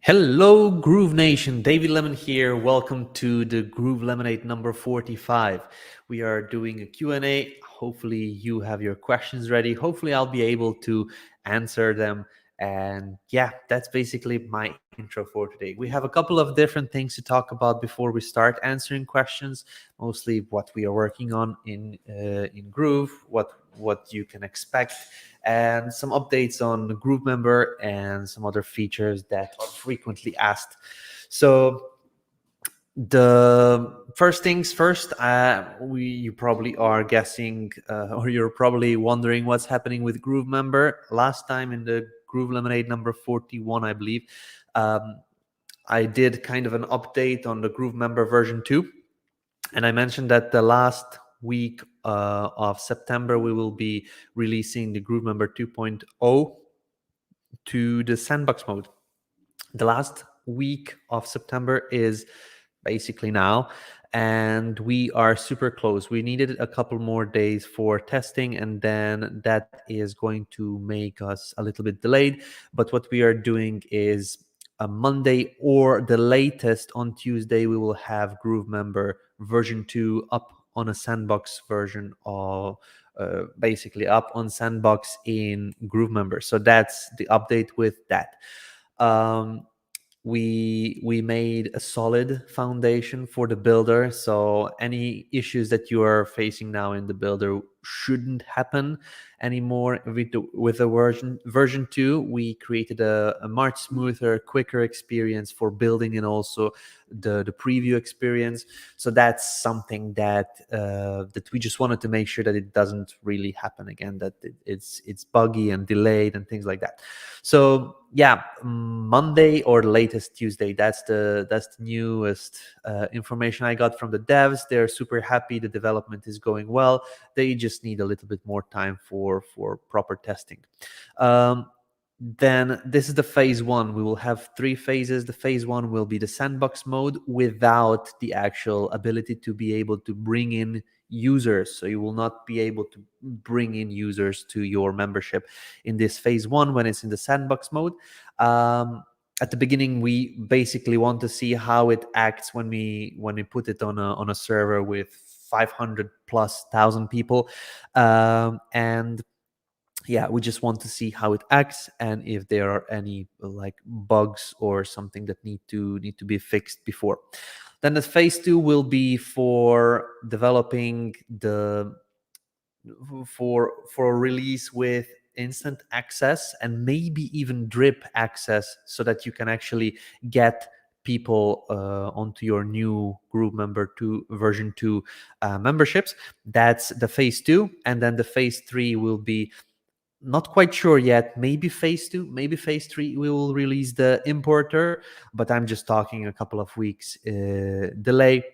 Hello, Groove Nation. David Lemon here. Welcome to the Groove LemonAid number 45. We are doing a Q&A. Hopefully you have your questions ready. Hopefully I'll be able to answer them. And yeah, that's basically my intro for today. We have a couple of different things to talk about before we start answering questions. Mostly what we are working on in Groove, what you can expect, and some updates on GrooveMember and some other features that are frequently asked. So the first things first, you probably are guessing or you're probably wondering what's happening with GrooveMember. Last time in the Groove LemonAid number 41, I believe, I did kind of an update on the GrooveMember version 2. And I mentioned that the last week of September, we will be releasing the GrooveMember 2.0 to the sandbox mode. The last week of September is basically now, and we are super close. We needed a couple more days for testing, and then that is going to make us a little bit delayed. But what we are doing is a Monday or the latest on Tuesday, we will have GrooveMember version 2 up on a sandbox version of basically up on sandbox in GrooveMember. So that's the update with that. We made a solid foundation for the builder, so any issues that you are facing now in the builder shouldn't happen anymore with the version 2. We created a much smoother, quicker experience for building, and also the preview experience. So that's something that that we just wanted to make sure that it doesn't really happen again, that it's buggy and delayed and things like that. So yeah, Monday or the latest Tuesday, that's the newest information I got from the devs. They're super happy. The development is going well. They just need a little bit more time for proper testing. Then this is the phase 1. We will have 3 phases. The phase 1 will be the sandbox mode without the actual ability to be able to bring in users. So you will not be able to bring in users to your membership in this phase 1 when it's in the sandbox mode. At the beginning, we basically want to see how it acts when we put it on a server with 500,000+ people, and yeah, we just want to see how it acts and if there are any like bugs or something that need to be fixed before. Then the phase 2 will be for developing for release with instant access and maybe even drip access, so that you can actually get people onto your new GrooveMember 2 version 2 memberships. That's the phase 2. And then the phase 3 will be, not quite sure yet, maybe phase 2, maybe phase 3, we will release the importer, but I'm just talking a couple of weeks delay.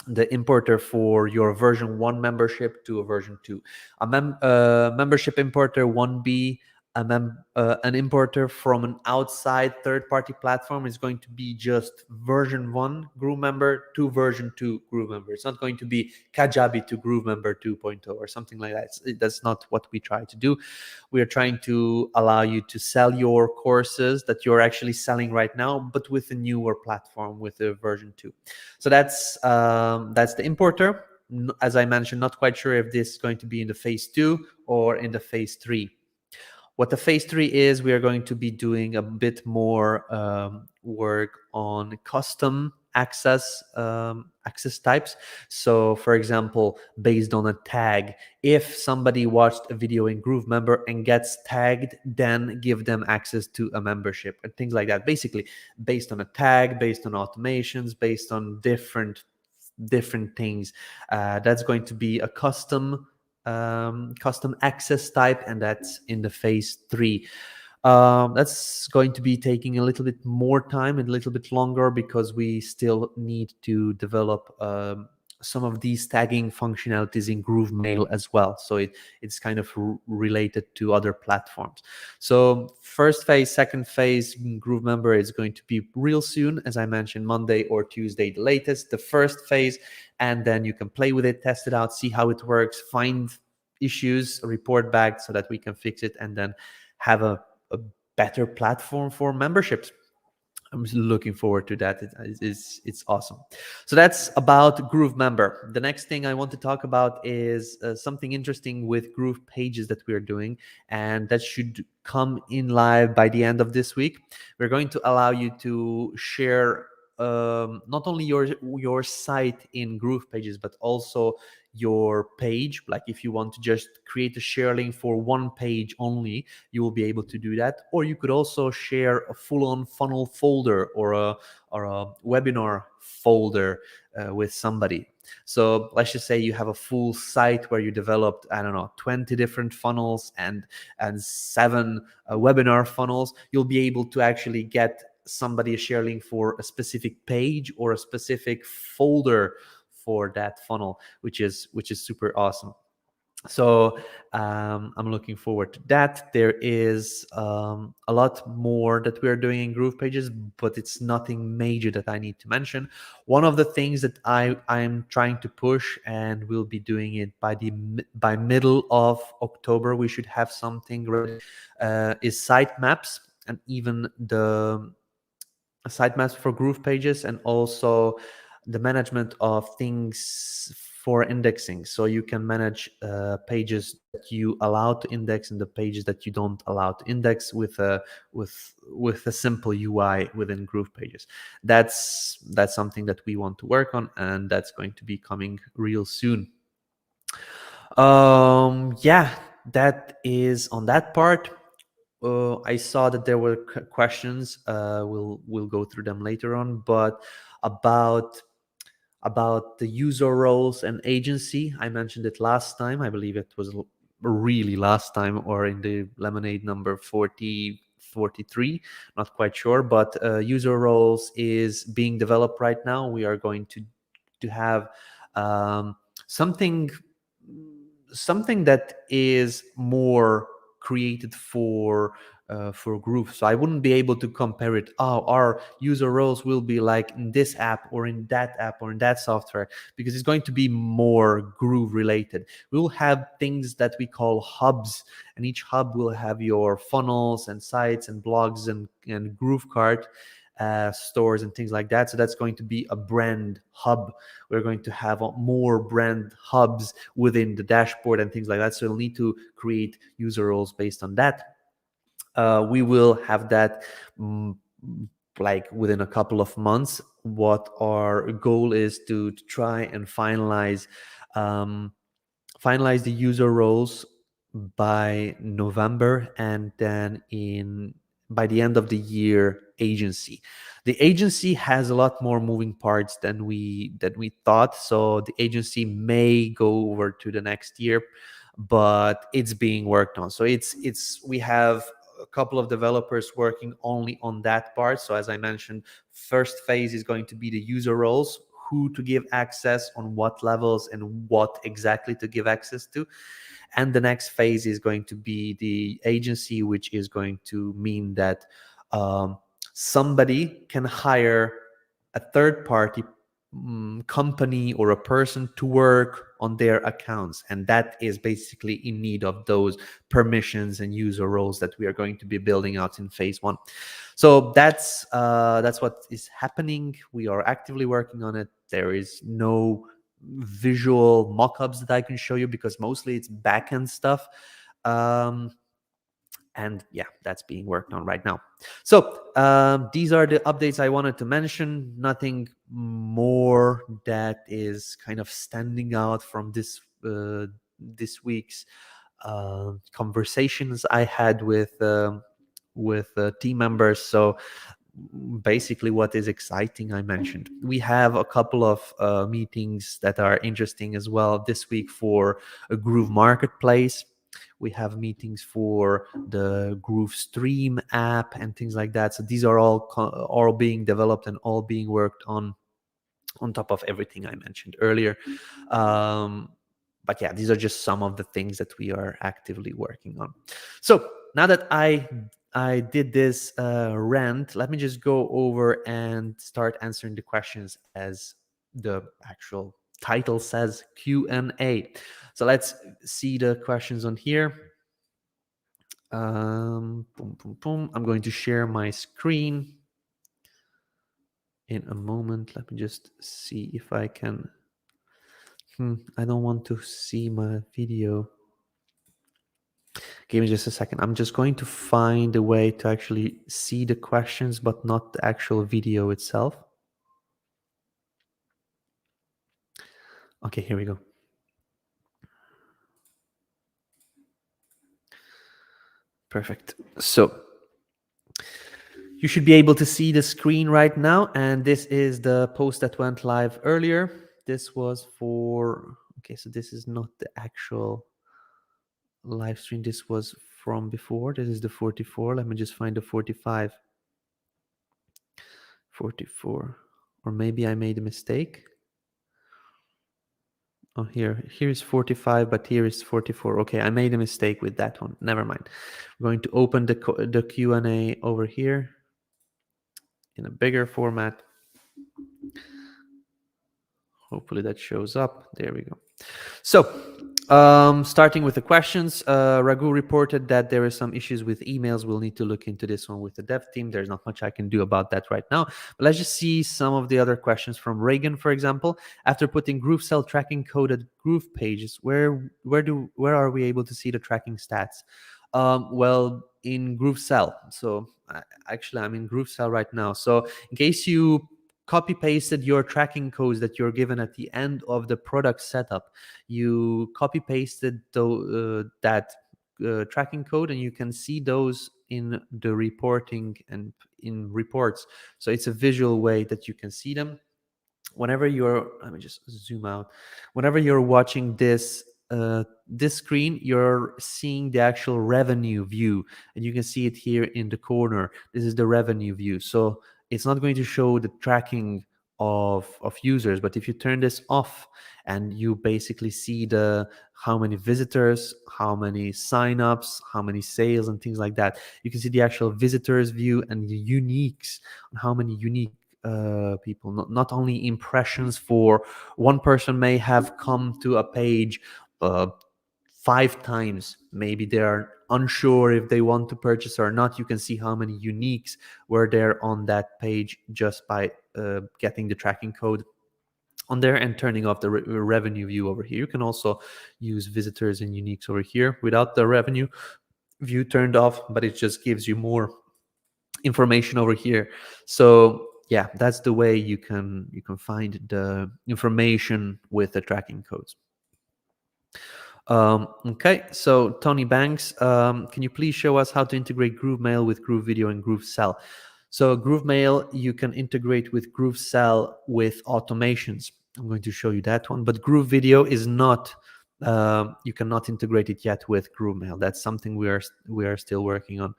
The importer for your version 1 membership to a version 2. A membership importer 1B, an importer from an outside third-party platform is going to be just version 1 GrooveMember to version 2 GrooveMember. It's not going to be Kajabi to GrooveMember 2.0 or something like that. That's not what we try to do. We are trying to allow you to sell your courses that you're actually selling right now, but with a newer platform, with a version 2. So that's the importer. As I mentioned, not quite sure if this is going to be in the phase 2 or in the phase 3. What the phase 3 is, we are going to be doing a bit more work on custom access types. So for example, based on a tag, if somebody watched a video in GrooveMember and gets tagged, then give them access to a membership and things like that. Basically based on a tag, based on automations, based on different things. That's going to be a custom access type, and that's in the phase 3. That's going to be taking a little bit more time and a little bit longer, because we still need to develop some of these tagging functionalities in GrooveMail as well. So it's kind of related to other platforms. So first phase, second phase, GrooveMember is going to be real soon, as I mentioned, Monday or Tuesday the latest, the first phase. And then you can play with it, test it out, see how it works, find issues, report back so that we can fix it, and then have a better platform for memberships. I'm looking forward to that. It's awesome. So that's about GrooveMember. The next thing I want to talk about is something interesting with GroovePages that we're doing, and that should come in live by the end of this week. We're going to allow you to share not only your site in GroovePages, but also your page. Like if you want to just create a share link for one page only, you will be able to do that. Or you could also share a full-on funnel folder or a webinar folder with somebody. So let's just say you have a full site where you developed, I don't know, 20 different funnels and 7 webinar funnels. You'll be able to actually get somebody a share link for a specific page or a specific folder for that funnel, which is super awesome. So I'm looking forward to that. There is a lot more that we're doing in GroovePages, but it's nothing major that I need to mention. One of the things that I'm trying to push, and we'll be doing it by middle of October, we should have something ready, is sitemaps, and even the sitemaps for GroovePages, and also the management of things for indexing. So you can manage pages that you allow to index and the pages that you don't allow to index with a simple UI within GroovePages. That's something that we want to work on, and that's going to be coming real soon. Yeah, that is on that part. I saw that there were questions. We'll go through them later on, but about the user roles and agency, I mentioned it last time. I believe it was really last time, or in the LemonAid number 43, not quite sure, but user roles is being developed right now. We are going to have something that is more created for Groove. So I wouldn't be able to compare it. Oh, our user roles will be like in this app or in that app or in that software, because it's going to be more Groove related. We will have things that we call hubs, and each hub will have your funnels and sites and blogs and Groove cart stores and things like that. So that's going to be a brand hub. We're going to have more brand hubs within the dashboard and things like that. So you'll need to create user roles based on that. We will have that like within a couple of months. What our goal is to try and finalize the user roles by November, and then by the end of the year, agency. The agency has a lot more moving parts than we thought, so the agency may go over to the next year, but it's being worked on. So we have a couple of developers working only on that part. So as I mentioned, first phase is going to be the user roles, who to give access, on what levels, and what exactly to give access to. And the next phase is going to be the agency, which is going to mean that somebody can hire a third party company or a person to work on their accounts, and that is basically in need of those permissions and user roles that we are going to be building out in phase 1. So that's what is happening. We are actively working on it. There is no visual mock-ups that I can show you, because mostly it's backend stuff. And yeah, that's being worked on right now. So these are the updates I wanted to mention. Nothing more that is kind of standing out from this week's conversations I had with team members. So basically what is exciting, I mentioned. We have a couple of meetings that are interesting as well this week for a Groove Marketplace. We have meetings for the Groove Stream app and things like that. So these are all being developed and all being worked on top of everything I mentioned earlier. But yeah, these are just some of the things that we are actively working on. So now that I did this rant, let me just go over and start answering the questions as the actual title says, Q&A. So let's see the questions on here. Boom, boom, boom. I'm going to share my screen. in a moment. Let me just see if I can. I don't want to see my video. Give me just a second. I'm just going to find a way to actually see the questions, but not the actual video itself. Okay, here we go. Perfect. So you should be able to see the screen right now. And this is the post that went live earlier. This was for, okay, so this is not the actual live stream. This was from before. This is the 44. Let me just find the 45. 44. Or maybe I made a mistake. Oh, here's 45, but here is 44. Okay, I made a mistake with that one. Never mind. We're going to open the Q&A over here in a bigger format. Hopefully that shows up. There we go. So starting with the questions, Raghu reported that there are some issues with emails. We'll need to look into this one with the dev team. There's not much I can do about that right now. But let's just see some of the other questions from Reagan, for example. After putting GrooveSell tracking code at GroovePages, where are we able to see the tracking stats? Well, in GrooveSell. So actually, I'm in GrooveSell right now. So in case you copy pasted your tracking codes that you're given at the end of the product setup, you copy pasted that tracking code, and you can see those in the reporting and in reports. So it's a visual way that you can see them. Whenever you're, let me just zoom out. Whenever you're watching this screen, you're seeing the actual revenue view, and you can see it here in the corner. This is the revenue view. So it's not going to show the tracking of users, but if you turn this off and you basically see the how many visitors, how many signups, how many sales, and things like that, you can see the actual visitors view and the uniques, on how many unique people, not only impressions. For one person may have come to a page 5 times, maybe they are unsure if they want to purchase or not. You can see how many uniques were there on that page just by getting the tracking code on there and turning off the revenue view over here. You can also use visitors and uniques over here without the revenue view turned off, but it just gives you more information over here. So yeah, that's the way you can find the information with the tracking codes. Okay, so Tony Banks, can you please show us how to integrate GrooveMail with GrooveVideo and GrooveSell? So GrooveMail, you can integrate with GrooveSell with automations. I'm going to show you that one, but GrooveVideo is not, you cannot integrate it yet with GrooveMail. That's something we are still working on.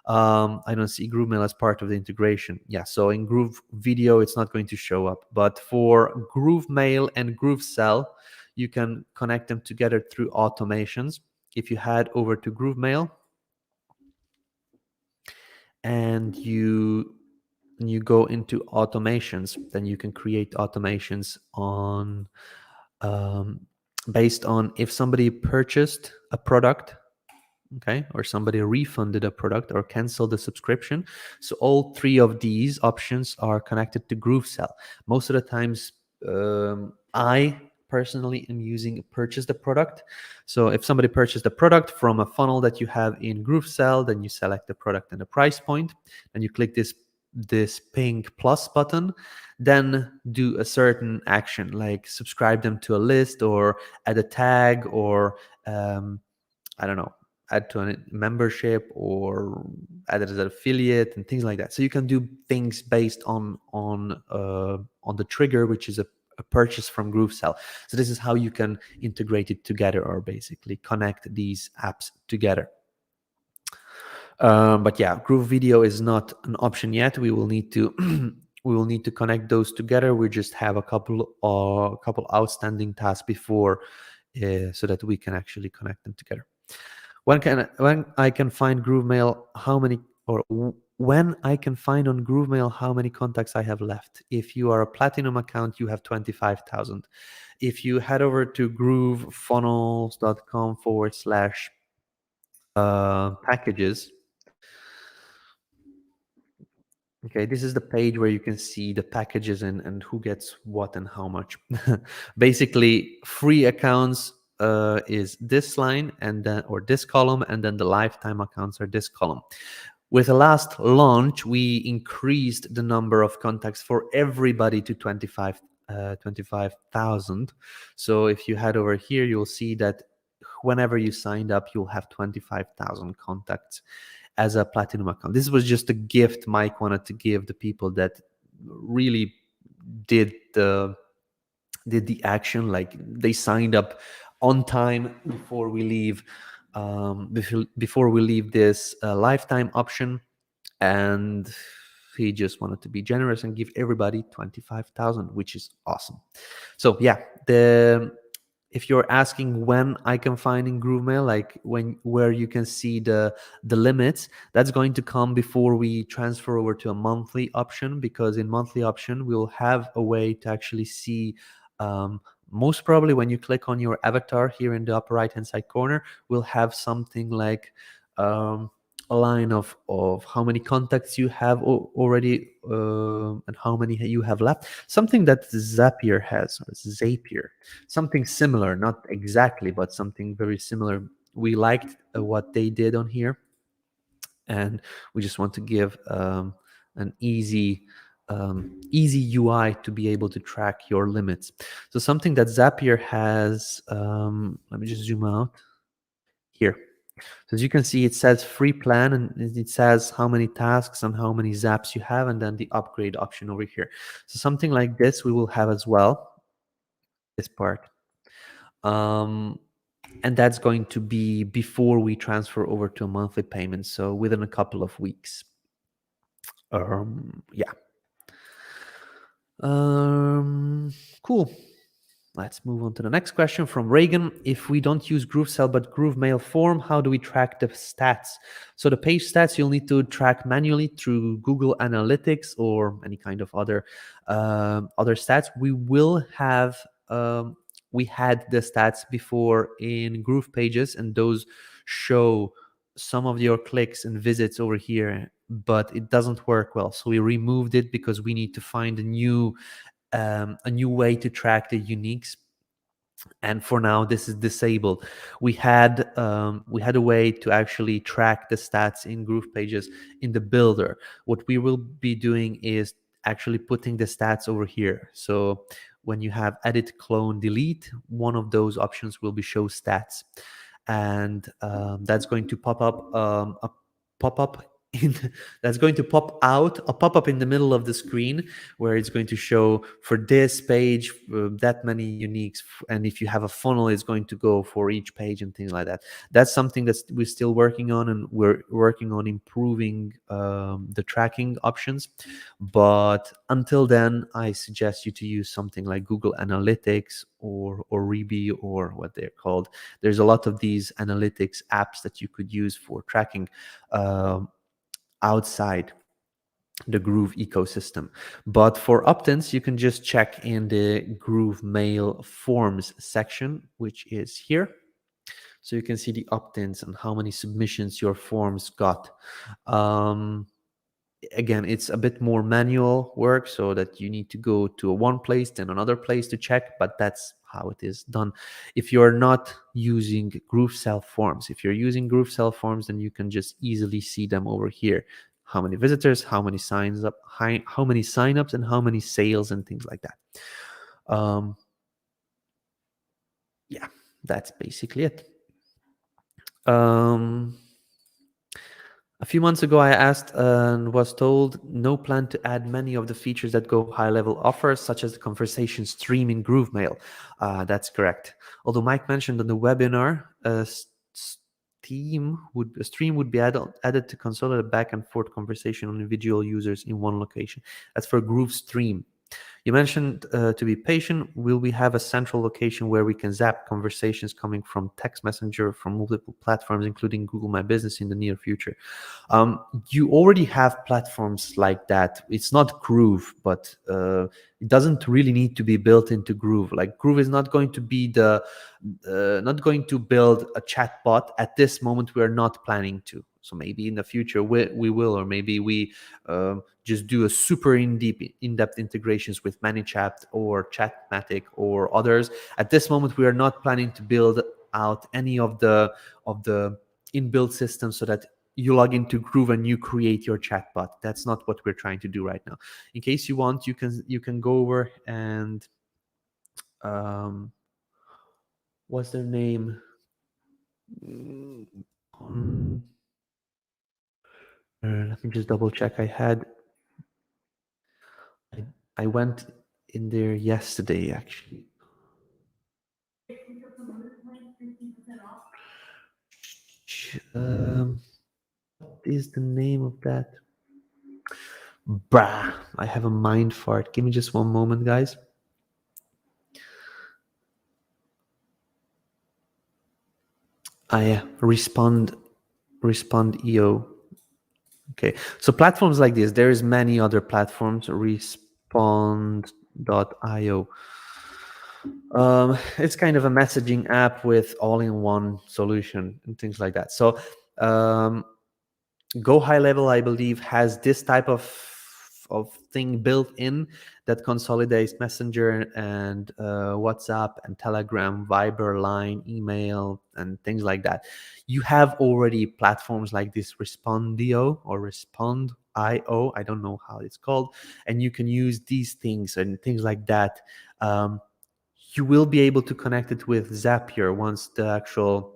I don't see GrooveMail as part of the integration. Yeah, so in GrooveVideo, it's not going to show up. But for GrooveMail and GrooveSell, you can connect them together through automations. If you head over to GrooveMail and you go into automations, then you can create automations on based on if somebody purchased a product, okay, or somebody refunded a product or canceled the subscription. So all 3 of these options are connected to GrooveSell. Most of the times, I personally am using purchase the product. So if somebody purchased a product from a funnel that you have in GrooveSell, then you select the product and the price point, and you click this pink plus button, then do a certain action like subscribe them to a list or add a tag or I don't know, add to a membership or add it as an affiliate and things like that. So you can do things based on the trigger, which is a purchase from GrooveSell. So this is how you can integrate it together or basically connect these apps together. But yeah, GrooveVideo is not an option yet. We will need to we will need to connect those together. We just have a couple outstanding tasks before, so that we can actually connect them together. When I can find GrooveMail how many, or when I can find on GrooveMail how many contacts I have left. If you are a platinum account, you have 25,000. If you head over to groovefunnels.com/packages, Okay, this is the page where you can see the packages and who gets what and how much. Basically, free accounts is this line and then, or this column, and then the lifetime accounts are this column. With the last launch, we increased the number of contacts for everybody to 25,000. So if you head over here, you'll see that whenever you signed up, you'll have 25,000 contacts as a platinum account. This was just a gift Mike wanted to give the people that really did the action, like they signed up on time before we leave before we leave this lifetime option, and he just wanted to be generous and give everybody 25,000, which is awesome. So yeah, if you're asking when I can find in GrooveMail, like where you can see the limits, that's going to come before we transfer over to a monthly option, because in monthly option we'll have a way to actually see most probably when you click on your avatar here in the upper right hand side corner, we'll have something like a line of how many contacts you have already and how many you have left. Something that Zapier has, or Zapier, something similar, not exactly, but something very similar. We liked what they did on here, and we just want to give an easy UI to be able to track your limits. So something that Zapier has, let me just zoom out here. So as you can see, it says free plan, and it says how many tasks and how many zaps you have, and then the upgrade option over here. So something like this we will have as well, this part. And that's going to be before we transfer over to a monthly payment, so within a couple of weeks. Yeah. Cool. Let's move on to the next question from Reagan. If we don't use GrooveSell but GrooveMail form, how do we track the stats? So the page stats you'll need to track manually through Google Analytics or any kind of other stats. We will have we had the stats before in GroovePages, and those show some of your clicks and visits over here, but it doesn't work well. So we removed it because we need to find a new way to track the uniques, and for now this is disabled. We had a way to actually track the stats in GroovePages in the builder. What we will be doing is actually putting the stats over here. So when you have edit, clone, delete, one of those options will be show stats, and that's going to pop up a pop-up in that's going to pop out a pop-up in the middle of the screen, where it's going to show for this page that many uniques, and if you have a funnel, it's going to go for each page and things like that. That's something that we're still working on, and we're working on improving the tracking options. But until then, I suggest you to use something like Google Analytics or Rebi, or what they're called. There's a lot of these analytics apps that you could use for tracking outside the Groove ecosystem. But for opt-ins, you can just check in the GrooveMail forms section, which is here. So you can see the opt-ins and how many submissions your forms got. Again, it's a bit more manual work, so that you need to go to one place, then another place to check, but that's how it is done. If you're not using GrooveSell forms, if you're using GrooveSell forms, then you can just easily see them over here. How many visitors, how many signs up, how many signups, and how many sales and things like that. Yeah, that's basically it. A few months ago, I asked and was told no plan to add many of the features that Go high-level offers, such as the conversation stream in GrooveMail. That's correct. Although Mike mentioned on the webinar, a stream would be added to consolidate a back and forth conversation on individual users in one location. That's for GrooveStream. You mentioned to be patient. Will we have a central location where we can zap conversations coming from text messenger from multiple platforms, including Google My Business, in the near future? You already have platforms like that. It's not Groove, but it doesn't really need to be built into Groove. Like Groove is not going to be not going to build a chat bot at this moment. We are not planning to. So maybe in the future we will, or maybe we just do a super in-depth integrations with NameCheap or ChatMatic or others. At this moment, we are not planning to build out any of the inbuilt systems so that you log into Groove and you create your chatbot. That's not what we're trying to do right now. In case you want, you can go over and what's their name? Let me just double check. I went in there yesterday actually. What is the name of that? Brah, I have a mind fart. Give me just one moment, guys. Respond EO. Okay, so platforms like this, there's many other platforms. Respond.io. It's kind of a messaging app with all-in-one solution and things like that. So Go High Level, I believe, has this type of thing built in that consolidates Messenger and WhatsApp and Telegram, Viber, Line, email, and things like that. You have already platforms like this Respondio or Respond.io, I don't know how it's called, and you can use these things and things like that. You will be able to connect it with Zapier once the actual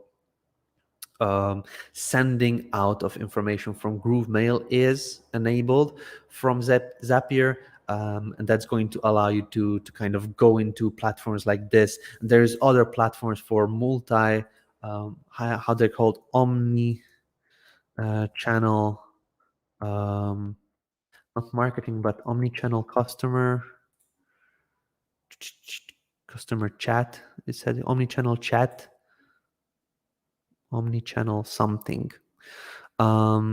sending out of information from GrooveMail is enabled from Zapier, and that's going to allow you to kind of go into platforms like this. There's other platforms for multi, how they're called, omni channel, not marketing, but omni-channel customer chat. It said omni-channel chat, omni-channel something. Omni-channel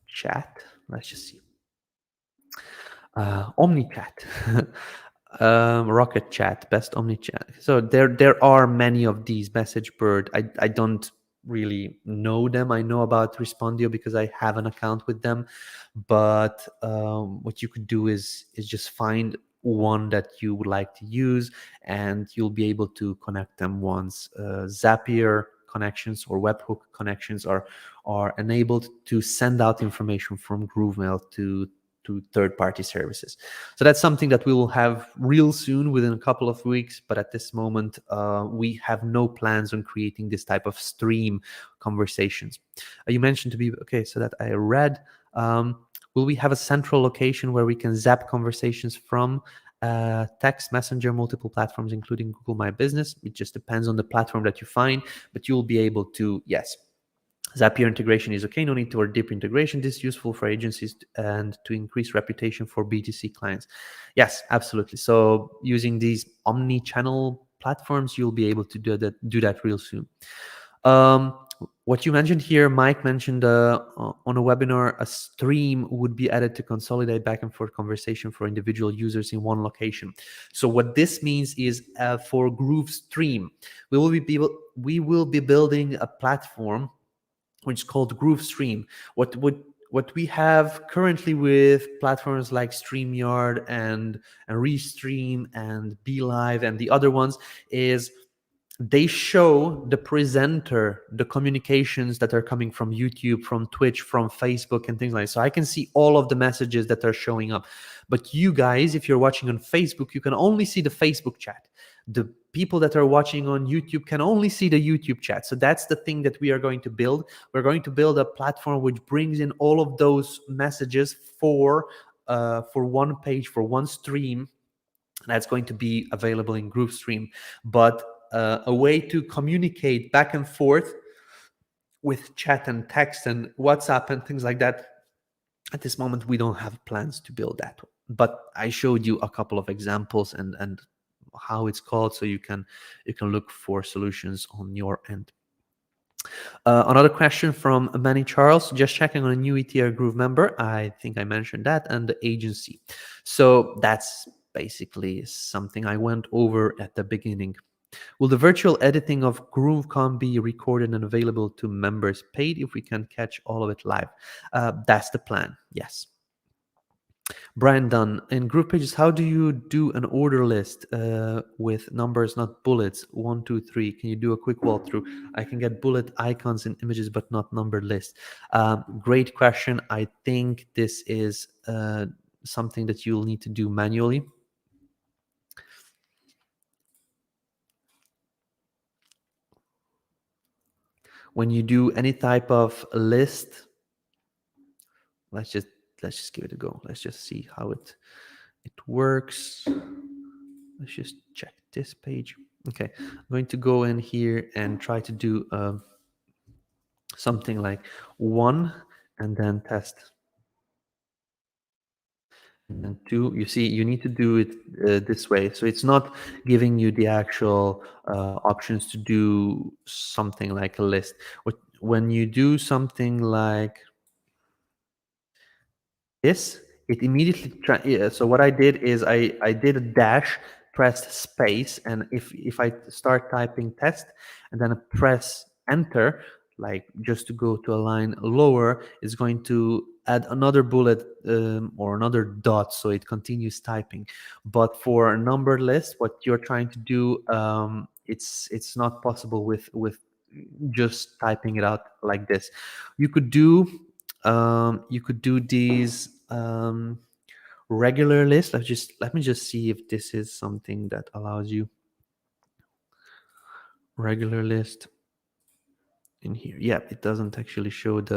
chat. Let's just see. OmniChat, Rocket Chat, best OmniChat. So there are many of these. MessageBird. I don't really know them. I know about Respondio because I have an account with them. But what you could do is just find one that you would like to use, and you'll be able to connect them once Zapier connections or webhook connections are enabled to send out information from GrooveMail to third-party services. So that's something that we will have real soon, within a couple of weeks. But at this moment, we have no plans on creating this type of stream conversations. You mentioned to be okay, so that I read. Will we have a central location where we can zap conversations from? Text, Messenger, multiple platforms, including Google My Business. It just depends on the platform that you find, but you'll be able to, yes. Zapier integration is okay. No need for deep integration. This is useful for agencies and to increase reputation for B2C clients. Yes, absolutely. So using these omni-channel platforms, you'll be able to do that real soon. What you mentioned here, Mike mentioned on a webinar, a stream would be added to consolidate back and forth conversation for individual users in one location. So what this means is for Groove Stream, we will be building a platform which is called Groove Stream. What we have currently with platforms like StreamYard and Restream and BeLive and the other ones is they show the presenter the communications that are coming from YouTube, from Twitch, from Facebook, and things like that. So I can see all of the messages that are showing up. But you guys, if you're watching on Facebook, you can only see the Facebook chat. The people that are watching on YouTube can only see the YouTube chat. So that's the thing that we are going to build. We're going to build a platform which brings in all of those messages for one page, for one stream. That's going to be available in GrooveStream. But a way to communicate back and forth with chat and text and WhatsApp and things like that. At this moment, we don't have plans to build that. But I showed you a couple of examples and how it's called, so you can look for solutions on your end. Another question from Manny Charles, just checking on a new ETR GrooveMember. I think I mentioned that, and the agency. So that's basically something I went over at the beginning. Will the virtual editing of GrooveKon be recorded and available to members paid if we can catch all of it live? That's the plan, yes. Brian Dunn, in GroovePages, how do you do an order list with numbers, not bullets? 1, 2, 3. Can you do a quick walkthrough? I can get bullet icons in images, but not numbered list. Great question. I think this is something that you'll need to do manually. When you do any type of list, let's just give it a go. Let's just see how it works. Let's just check this page. Okay, I'm going to go in here and try to do something like 1 and then test. And 2, you see, you need to do it this way. So it's not giving you the actual options to do something like a list. When you do something like this, it immediately so what I did is I did a dash, pressed space, and if I start typing test and then I press enter, like just to go to a line lower, it's going to add another bullet or another dot, so it continues typing. But for a numbered list, what you're trying to do, it's not possible with just typing it out like this. You could do these regular lists. Let me just see if this is something that allows you regular list in here. Yeah, it doesn't actually show it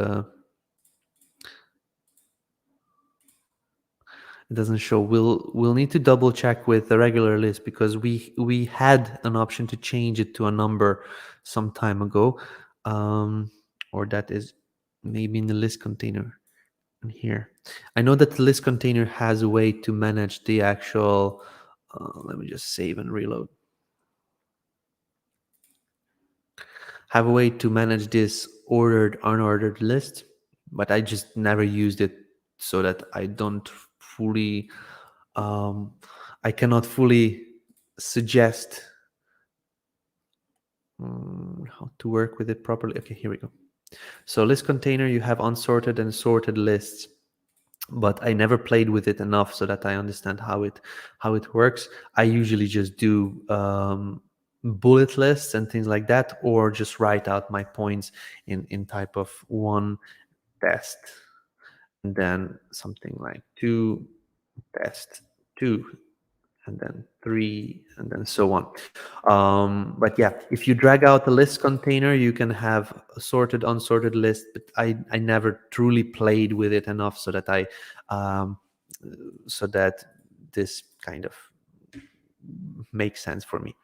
doesn't show. We'll need to double check with the regular list, because we had an option to change it to a number some time ago, or that is maybe in the list container. Here, I know that the list container has a way to manage the actual let me just save and reload. Have a way to manage this ordered unordered list, but I just never used it, so that I don't fully I cannot fully suggest how to work with it properly. Okay, here we go. So list container, you have unsorted and sorted lists, but I never played with it enough so that I understand how it works. I usually just do bullet lists and things like that, or just write out my points in type of 1 test, and then something like 2 test 2, and then 3, and then so on. But yeah, if you drag out the list container, you can have a sorted, unsorted list, but I never truly played with it enough so that so that this kind of makes sense for me.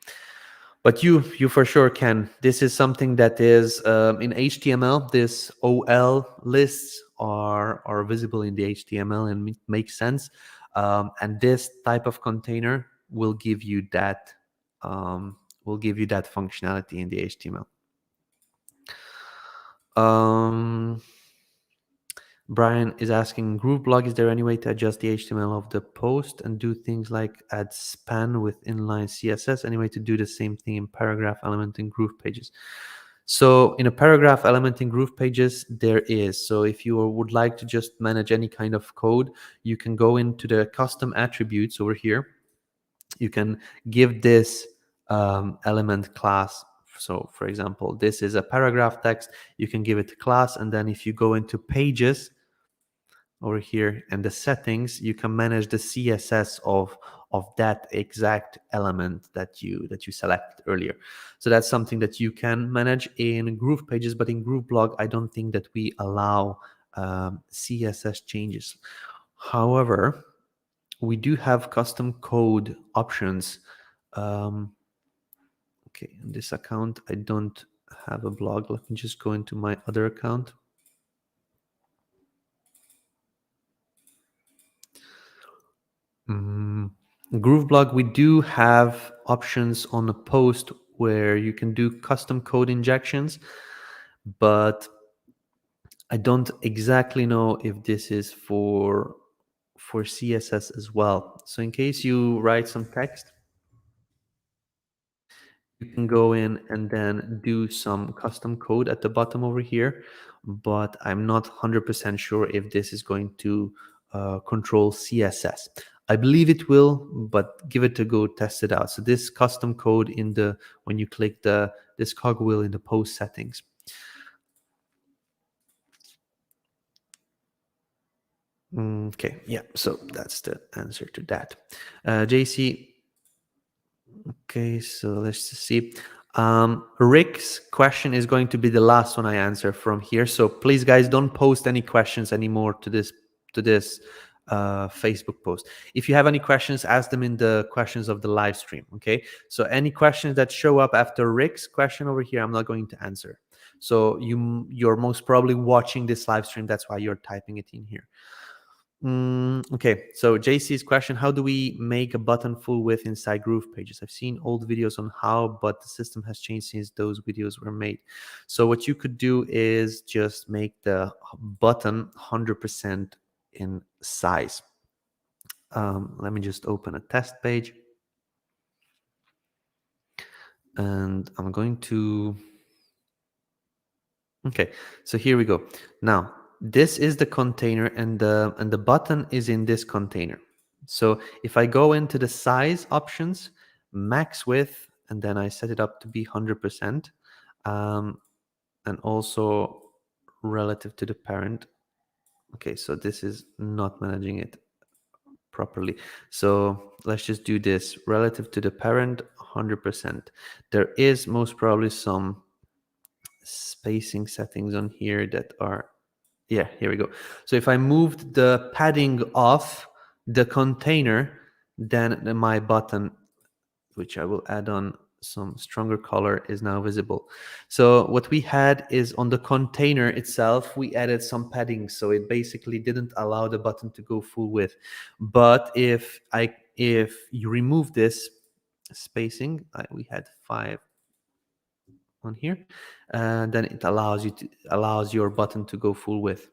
But you for sure can. This is something that is in HTML. This OL lists are visible in the HTML, and it makes sense. And this type of container will give you that functionality in the HTML. Brian is asking, GrooveBlog, is there any way to adjust the HTML of the post and do things like add span with inline CSS? Any way to do the same thing in paragraph element in GroovePages? So in a paragraph element in GroovePages, there is. So if you would like to just manage any kind of code, you can go into the custom attributes over here. You can give this element class. So for example, this is a paragraph text. You can give it a class, and then if you go into pages over here and the settings, you can manage the CSS of that exact element that you selected earlier. So that's something that you can manage in GroovePages, but in GrooveBlog, I don't think that we allow CSS changes. However, we do have custom code options. Okay, in this account, I don't have a blog. Let me just go into my other account. GrooveBlog, we do have options on a post where you can do custom code injections, but I don't exactly know if this is for CSS as well. So in case you write some text you can go in and then do some custom code at the bottom over here, but I'm not 100% sure if this is going to control CSS. I believe it will, but give it a go, test it out. So this custom code in the, when you click this cogwheel in the post settings. Okay, yeah, so that's the answer to that. JC, okay, so let's just see. Rick's question is going to be the last one I answer from here. So please, guys, don't post any questions anymore to this Facebook post. If you have any questions, ask them in the questions of the live stream. Okay. So any questions that show up after Rick's question over here, I'm not going to answer. So you're most probably watching this live stream. That's why you're typing it in here. Okay, so JC's question, how do we make a button full width inside GroovePages? I've seen old videos on how, but the system has changed since those videos were made. So what you could do is just make the button 100% in size. Let me just open a test page. And I'm going to... Okay, so here we go. Now, this is the container, and the button is in this container. So if I go into the size options, max width, and then I set it up to be 100%, and also relative to the parent. Okay, so this is not managing it properly. So let's just do this, relative to the parent, 100%. There is most probably some spacing settings on here that are, yeah, here we go. So if I moved the padding off the container, then my button, which I will add on some stronger color, is now visible. So what we had is on the container itself, we added some padding, so it basically didn't allow the button to go full width. But if you remove this spacing, we had 5 on here, then it allows your button to go full width.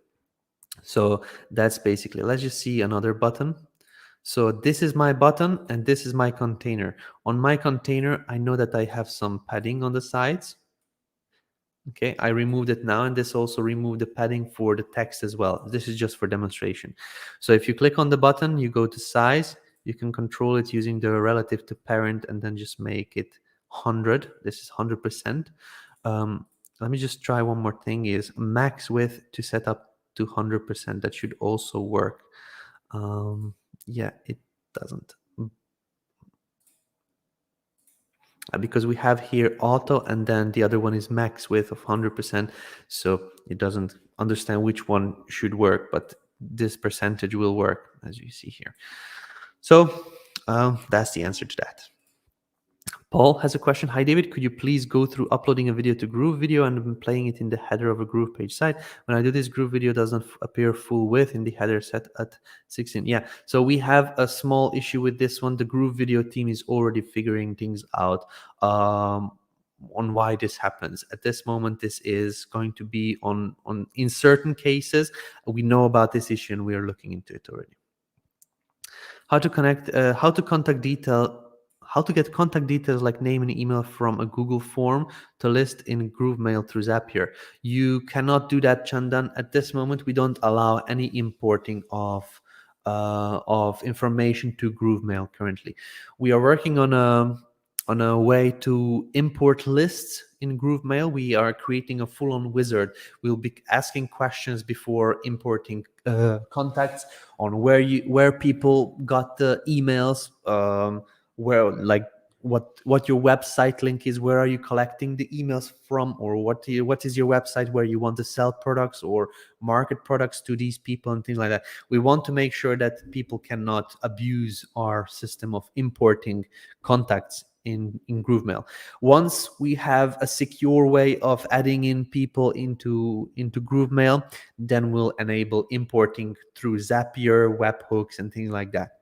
So that's basically, let's just see another button. So this is my button and this is my container. On my container, I know that I have some padding on the sides. Okay, I removed it now, and this also removed the padding for the text as well. This is just for demonstration. So if you click on the button, you go to size, you can control it using the relative to parent and then just make it 100. This is 100%. Let me just try one more thing, is max width to set up to 100%. That should also work. Yeah, it doesn't. Because we have here auto and then the other one is max width of 100%, so it doesn't understand which one should work, but this percentage will work, as you see here. So that's the answer to that. Paul has a question. Hi, David. Could you please go through uploading a video to GrooveVideo and playing it in the header of a Groove page site? When I do this, GrooveVideo doesn't appear full width in the header set at 16. Yeah, so we have a small issue with this one. The GrooveVideo team is already figuring things out on why this happens. At this moment, this is going to be on in certain cases. We know about this issue and we are looking into it already. How to get contact details like name and email from a Google form to list in GrooveMail through Zapier. You cannot do that, Chandan. At this moment, we don't allow any importing of information to GrooveMail currently. We are working on a way to import lists in GrooveMail. We are creating a full-on wizard. We'll be asking questions before importing contacts on where people got the emails, where, like, what your website link is, where are you collecting the emails from, or what is your website where you want to sell products or market products to these people and things like that. We want to make sure that people cannot abuse our system of importing contacts in GrooveMail. Once we have a secure way of adding in people into GrooveMail, then we'll enable importing through Zapier, webhooks, and things like that.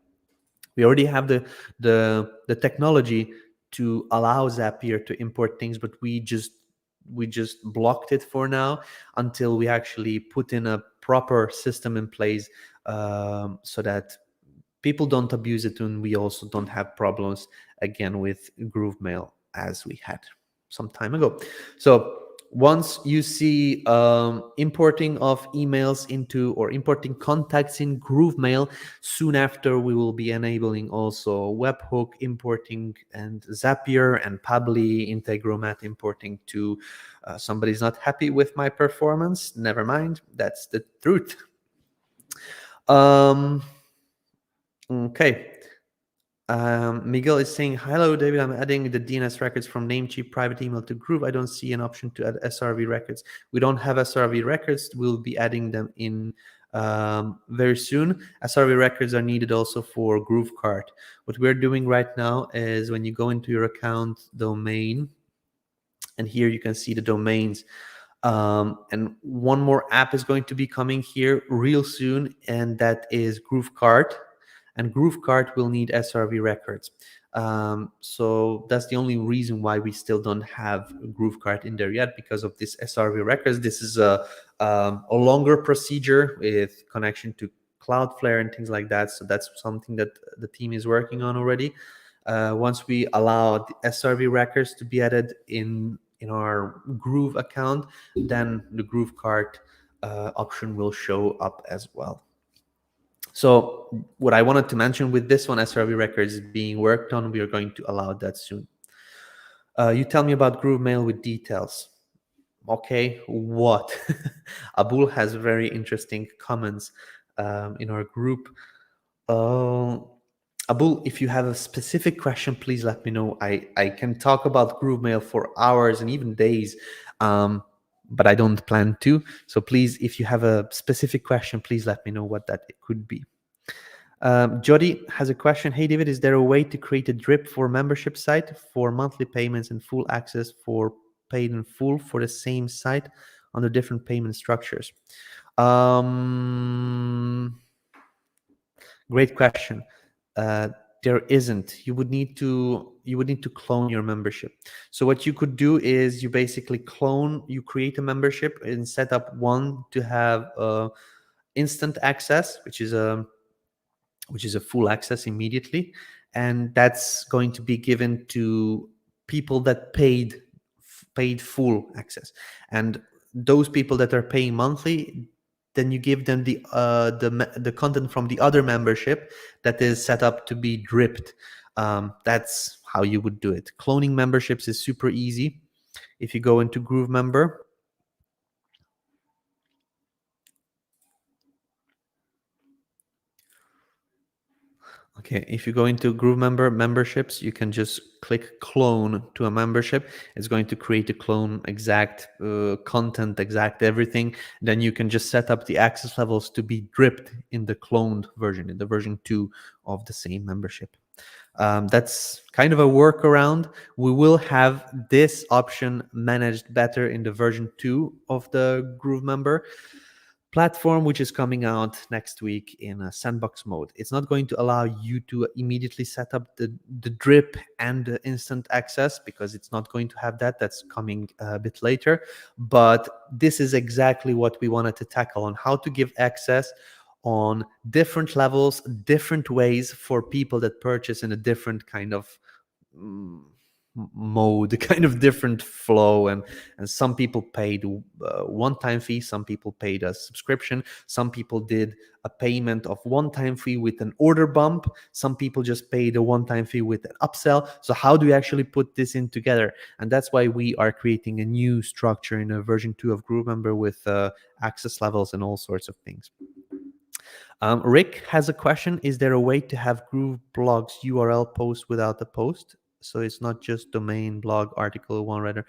We already have the technology to allow Zapier to import things, but we just blocked it for now until we actually put in a proper system in place, so that people don't abuse it, and we also don't have problems again with GrooveMail as we had some time ago. So once you see importing of emails into, or importing contacts in GrooveMail, soon after we will be enabling also webhook importing and Zapier and Pabbly Integromat importing to somebody's not happy with my performance. Never mind, that's the truth. Okay. Miguel is saying, hello, David, I'm adding the DNS records from Namecheap private email to Groove. I don't see an option to add SRV records. We don't have SRV records. We'll be adding them in very soon. SRV records are needed also for GrooveCart. What we're doing right now is when you go into your account domain, and here you can see the domains. And one more app is going to be coming here real soon, and that is GrooveCart. And GrooveCart will need SRV records. So that's the only reason why we still don't have GrooveCart in there yet, because of this SRV records. This is a longer procedure with connection to CloudFlare and things like that. So that's something that the team is working on already. Once we allow the SRV records to be added in our Groove account, then the GrooveCart option will show up as well. So what I wanted to mention with this one, SRV records is being worked on. We are going to allow that soon. You tell me about GrooveMail with details. Okay, what? Abul has very interesting comments in our group. Abul, if you have a specific question, please let me know. I can talk about GrooveMail for hours and even days, but I don't plan to. So please, if you have a specific question, please let me know what that could be. Jody has a question. Hey, David, is there a way to create a drip for membership site for monthly payments and full access for paid in full for the same site under different payment structures? Great question. There isn't. You would need to clone your membership. So what you could do is you basically create a membership and set up one to have instant access, which is a full access immediately, and that's going to be given to people that paid full access. And those people that are paying monthly, then you give them the content from the other membership that is set up to be dripped. That's how you would do it. Cloning memberships is super easy. If you go into GrooveMember, okay, if you go into GrooveMember memberships, you can just click clone to a membership. It's going to create a clone, exact content, exact everything. Then you can just set up the access levels to be dripped in the cloned version, in the version 2 of the same membership. That's kind of a workaround. We will have this option managed better in the version 2 of the GrooveMember platform, which is coming out next week in a sandbox mode. It's not going to allow you to immediately set up the drip and the instant access, because it's not going to have that. That's coming a bit later. But this is exactly what we wanted to tackle, on how to give access on different levels, different ways for people that purchase in a different kind of mode, kind of different flow. And some people paid one-time fee, some people paid a subscription, some people did a payment of one-time fee with an order bump, some people just paid a one-time fee with an upsell. So how do we actually put this in together? And that's why we are creating a new structure in a version 2 of GrooveMember with access levels and all sorts of things. Rick has a question. Is there a way to have GrooveBlog's URL post without the post? So it's not just domain, blog, article, one rather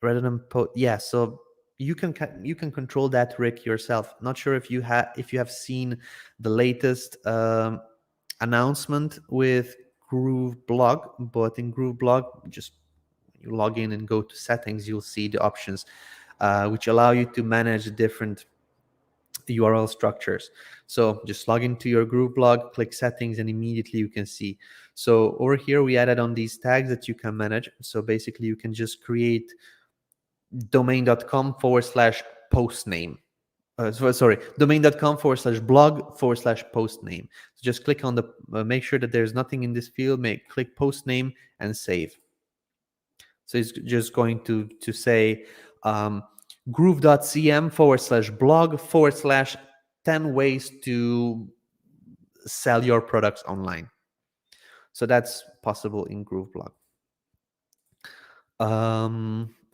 than post. Yeah, so you can control that, Rick, yourself. Not sure if you have seen the latest announcement with GrooveBlog, but in GrooveBlog, just you log in and go to settings, you'll see the options which allow you to manage different URL structures. So just log into your GrooveBlog, click settings, and immediately you can see. So over here, we added on these tags that you can manage. So basically you can just create domain.com /post name. sorry, domain.com/blog/post name. So just click on the, make sure that there's nothing in this field, click post name and save. So it's just going to say groove.cm/blog/10 ways to sell your products online. So that's possible in GrooveBlog.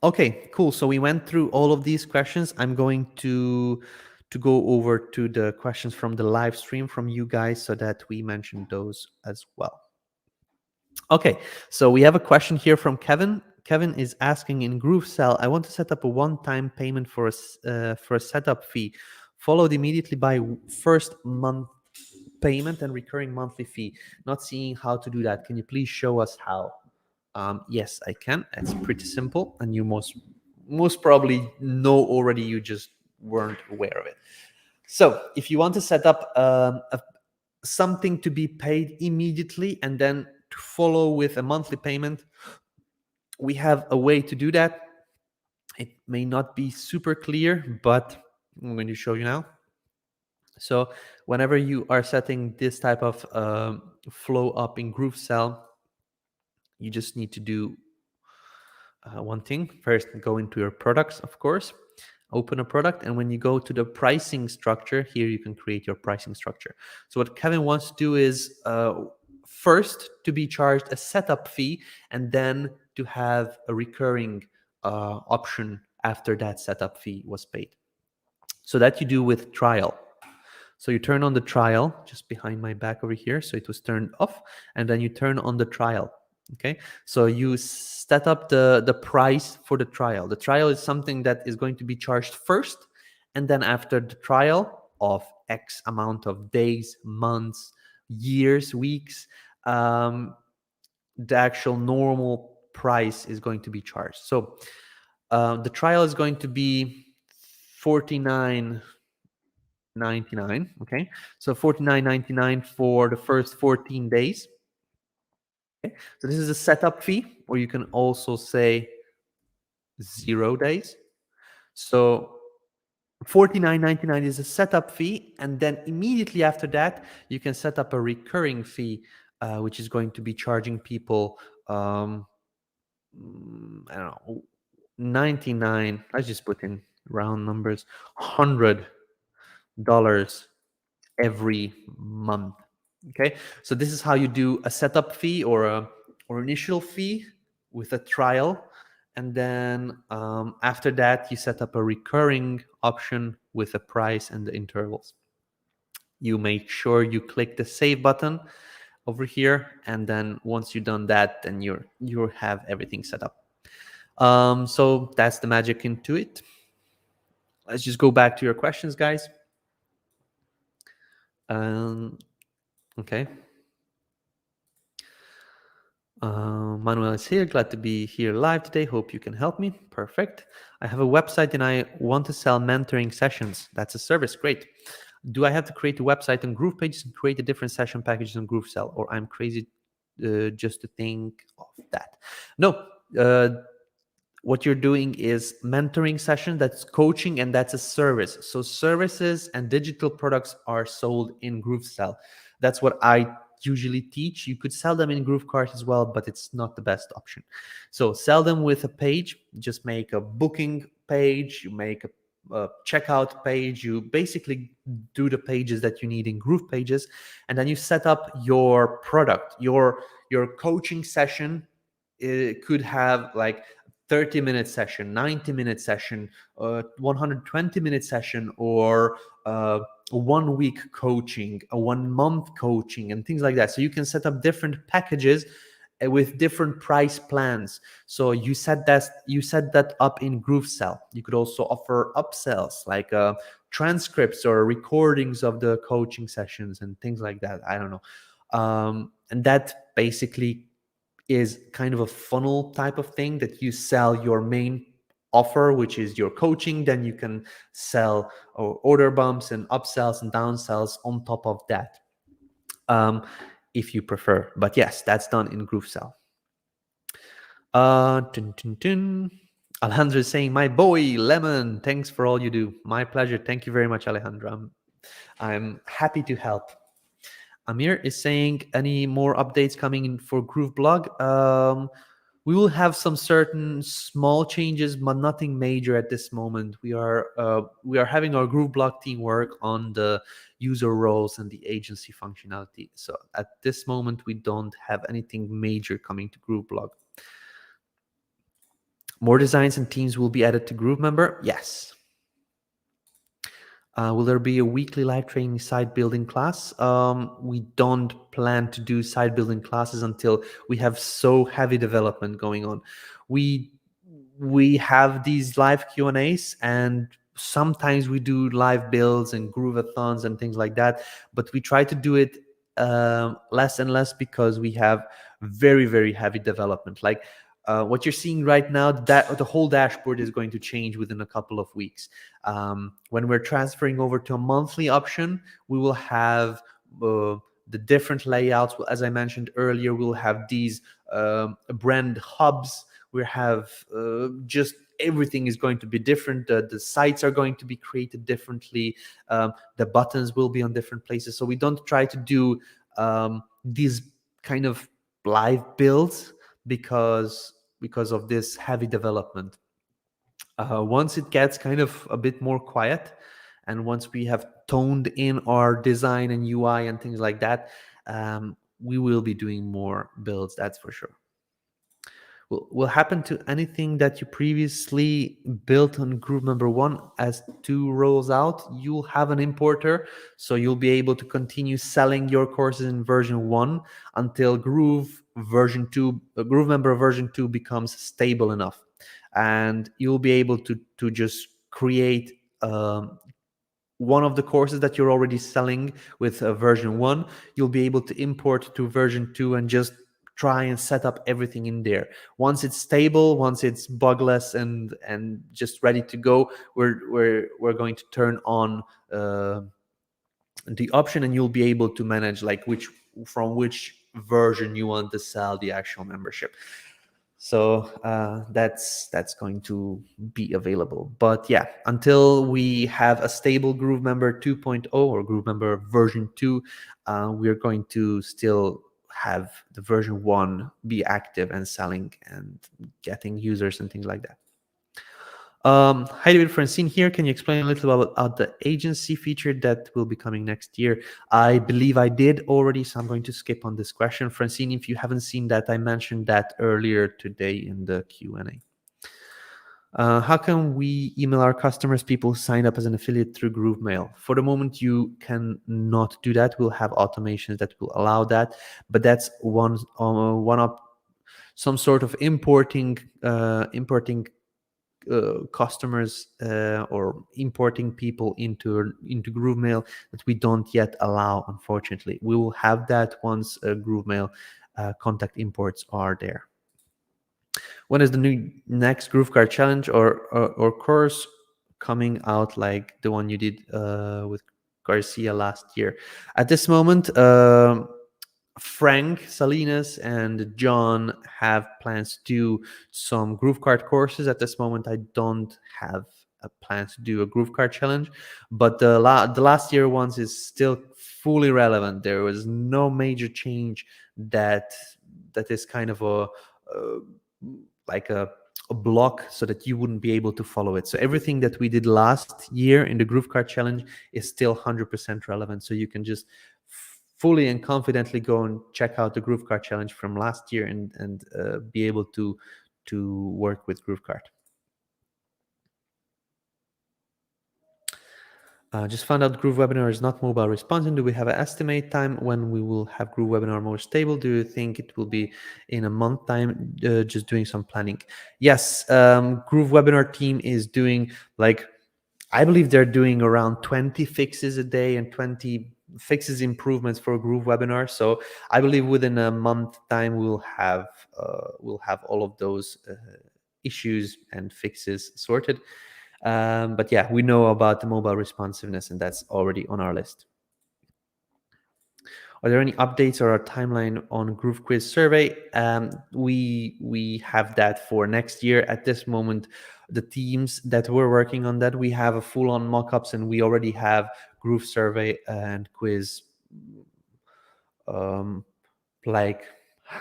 Okay, cool. So we went through all of these questions. I'm going to go over to the questions from the live stream from you guys so that we mention those as well. Okay, so we have a question here from Kevin. Kevin is asking, in GrooveSell, I want to set up a one-time payment for a setup fee, followed immediately by first month payment and recurring monthly fee. Not seeing how to do that. Can you please show us how? Yes, I can. It's pretty simple, and you most probably know already. You just weren't aware of it. So if you want to set up something to be paid immediately and then to follow with a monthly payment, we have a way to do that. It may not be super clear, but I'm going to show you now. So whenever you are setting this type of flow up in GrooveSell, you just need to do one thing. First, go into your products, of course, open a product, and when you go to the pricing structure, here you can create your pricing structure. So what Kevin wants to do is first to be charged a setup fee, and then to have a recurring option after that setup fee was paid. So that you do with trial. So you turn on the trial just behind my back over here. So it was turned off, and then you turn on the trial. Okay, so you set up the price for the trial. The trial is something that is going to be charged first, and then after the trial of X amount of days, months, years, weeks, the actual normal price is going to be charged. So the trial is going to be $49.99. Okay, so $49.99 for the first 14 days. Okay, so this is a setup fee, or you can also say 0 days. So $49.99 is a setup fee, and then immediately after that, you can set up a recurring fee, which is going to be charging people, I don't know, 99. Let's just put in round numbers, $100 every month. Okay, so this is how you do a setup fee or initial fee with a trial, and then after that you set up a recurring option with a price and the intervals. You make sure you click the save button over here, and then once you've done that, then you have everything set up. So that's the magic into it. Let's just go back to your questions, guys. Okay. Manuel is here. Glad to be here live today. Hope you can help me. Perfect. I have a website and I want to sell mentoring sessions. That's a service. Great. Do I have to create a website on GroovePages and create a different session package on GrooveSell, or I'm crazy just to think of that? No. What you're doing is mentoring session, that's coaching, and that's a service. So services and digital products are sold in GrooveSell. That's what I usually teach. You could sell them in GrooveCart as well, but it's not the best option. So sell them with a page. Just make a booking page, you make a checkout page, you basically do the pages that you need in GroovePages, and then you set up your product. Your coaching session, it could have like 30-minute session, 90-minute session, 120-minute session, or 1 week coaching, a 1 month coaching, and things like that. So you can set up different packages with different price plans. So you set that up in GrooveSell. You could also offer upsells like transcripts or recordings of the coaching sessions and things like that. I don't know. And that basically is kind of a funnel type of thing, that you sell your main offer, which is your coaching. Then you can sell order bumps and upsells and downsells on top of that, if you prefer. But yes, that's done in GrooveSell. Alejandro is saying, my boy, Lemon, thanks for all you do. My pleasure. Thank you very much, Alejandro. I'm happy to help. Amir is saying, any more updates coming in for GrooveBlog? We will have some certain small changes, but nothing major at this moment. We are having our GrooveBlog team work on the user roles and the agency functionality. So at this moment, we don't have anything major coming to GrooveBlog. More designs and themes will be added to GrooveMember. Yes. Will there be a weekly live training site building class? We don't plan to do site building classes until we have so heavy development going on. We have these live Q&As, and sometimes we do live builds and groovathons and things like that, but we try to do it less and less because we have very, very heavy development. Like what you're seeing right now, that the whole dashboard is going to change within a couple of weeks. When we're transferring over to a monthly option, we will have the different layouts. As I mentioned earlier, we'll have these brand hubs. We have just everything is going to be different. The sites are going to be created differently. The buttons will be on different places. So we don't try to do these kind of live builds because of this heavy development. Once it gets kind of a bit more quiet, and once we have toned in our design and UI and things like that, we will be doing more builds, that's for sure. Will happen to anything that you previously built on GrooveMember 1 as 2 rolls out? You'll have an importer, so you'll be able to continue selling your courses in version 1 until GrooveMember version 2 becomes stable enough. And you'll be able to just create one of the courses that you're already selling with version 1. You'll be able to import to version 2 and just try and set up everything in there. Once it's stable, once it's bugless and just ready to go, we're going to turn on the option, and you'll be able to manage like from which version you want to sell the actual membership. So that's going to be available. But yeah, until we have a stable GrooveMember 2.0 or GrooveMember version 2, we're going to still have the version 1 be active and selling and getting users and things like that. Hi David, Francine here. Can you explain a little about the agency feature that will be coming next year? I believe I did already, so I'm going to skip on this question. Francine, if you haven't seen that, I mentioned that earlier today in the Q&A. How can we email our customers, people who signed up as an affiliate through GrooveMail? For the moment, you can not do that. We'll have automations that will allow that, but that's one of some sort of importing customers or importing people into GrooveMail that we don't yet allow, unfortunately. We will have that once GrooveMail contact imports are there. When is the next GrooveCard challenge or course coming out, like the one you did with Garcia last year? At this moment, Frank Salinas and John have plans to do some GrooveCard courses. At this moment, I don't have a plan to do a GrooveCard challenge, but the last year ones is still fully relevant. There was no major change that is kind of like a block so that you wouldn't be able to follow it. So everything that we did last year in the GrooveCard challenge is still 100% relevant. So you can just fully and confidently go and check out the GrooveCard challenge from last year and be able to work with GrooveCard. Just found out GrooveWebinar is not mobile responsive. Do we have an estimate time when we will have GrooveWebinar more stable? Do you think it will be in a month time? Just doing some planning. Yes, GrooveWebinar team is doing, like, I believe they're doing around 20 fixes a day and 20 fixes improvements for GrooveWebinar. So I believe within a month time we'll have all of those issues and fixes sorted. But yeah, we know about the mobile responsiveness, and that's already on our list. Are there any updates or a timeline on GrooveQuiz survey? We have that for next year. At this moment, the teams that were working on that, we have a full-on mock-ups, and we already have Groove survey and quiz, like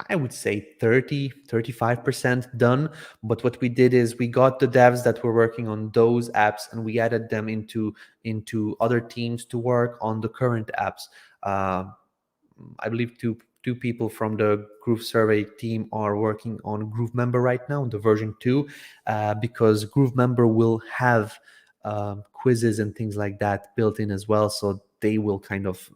I would say 35% done. But what we did is we got the devs that were working on those apps and we added them into other teams to work on the current apps. I believe two people from the Groove survey team are working on GrooveMember right now, the version 2, because GrooveMember will have quizzes and things like that built in as well. So they will kind of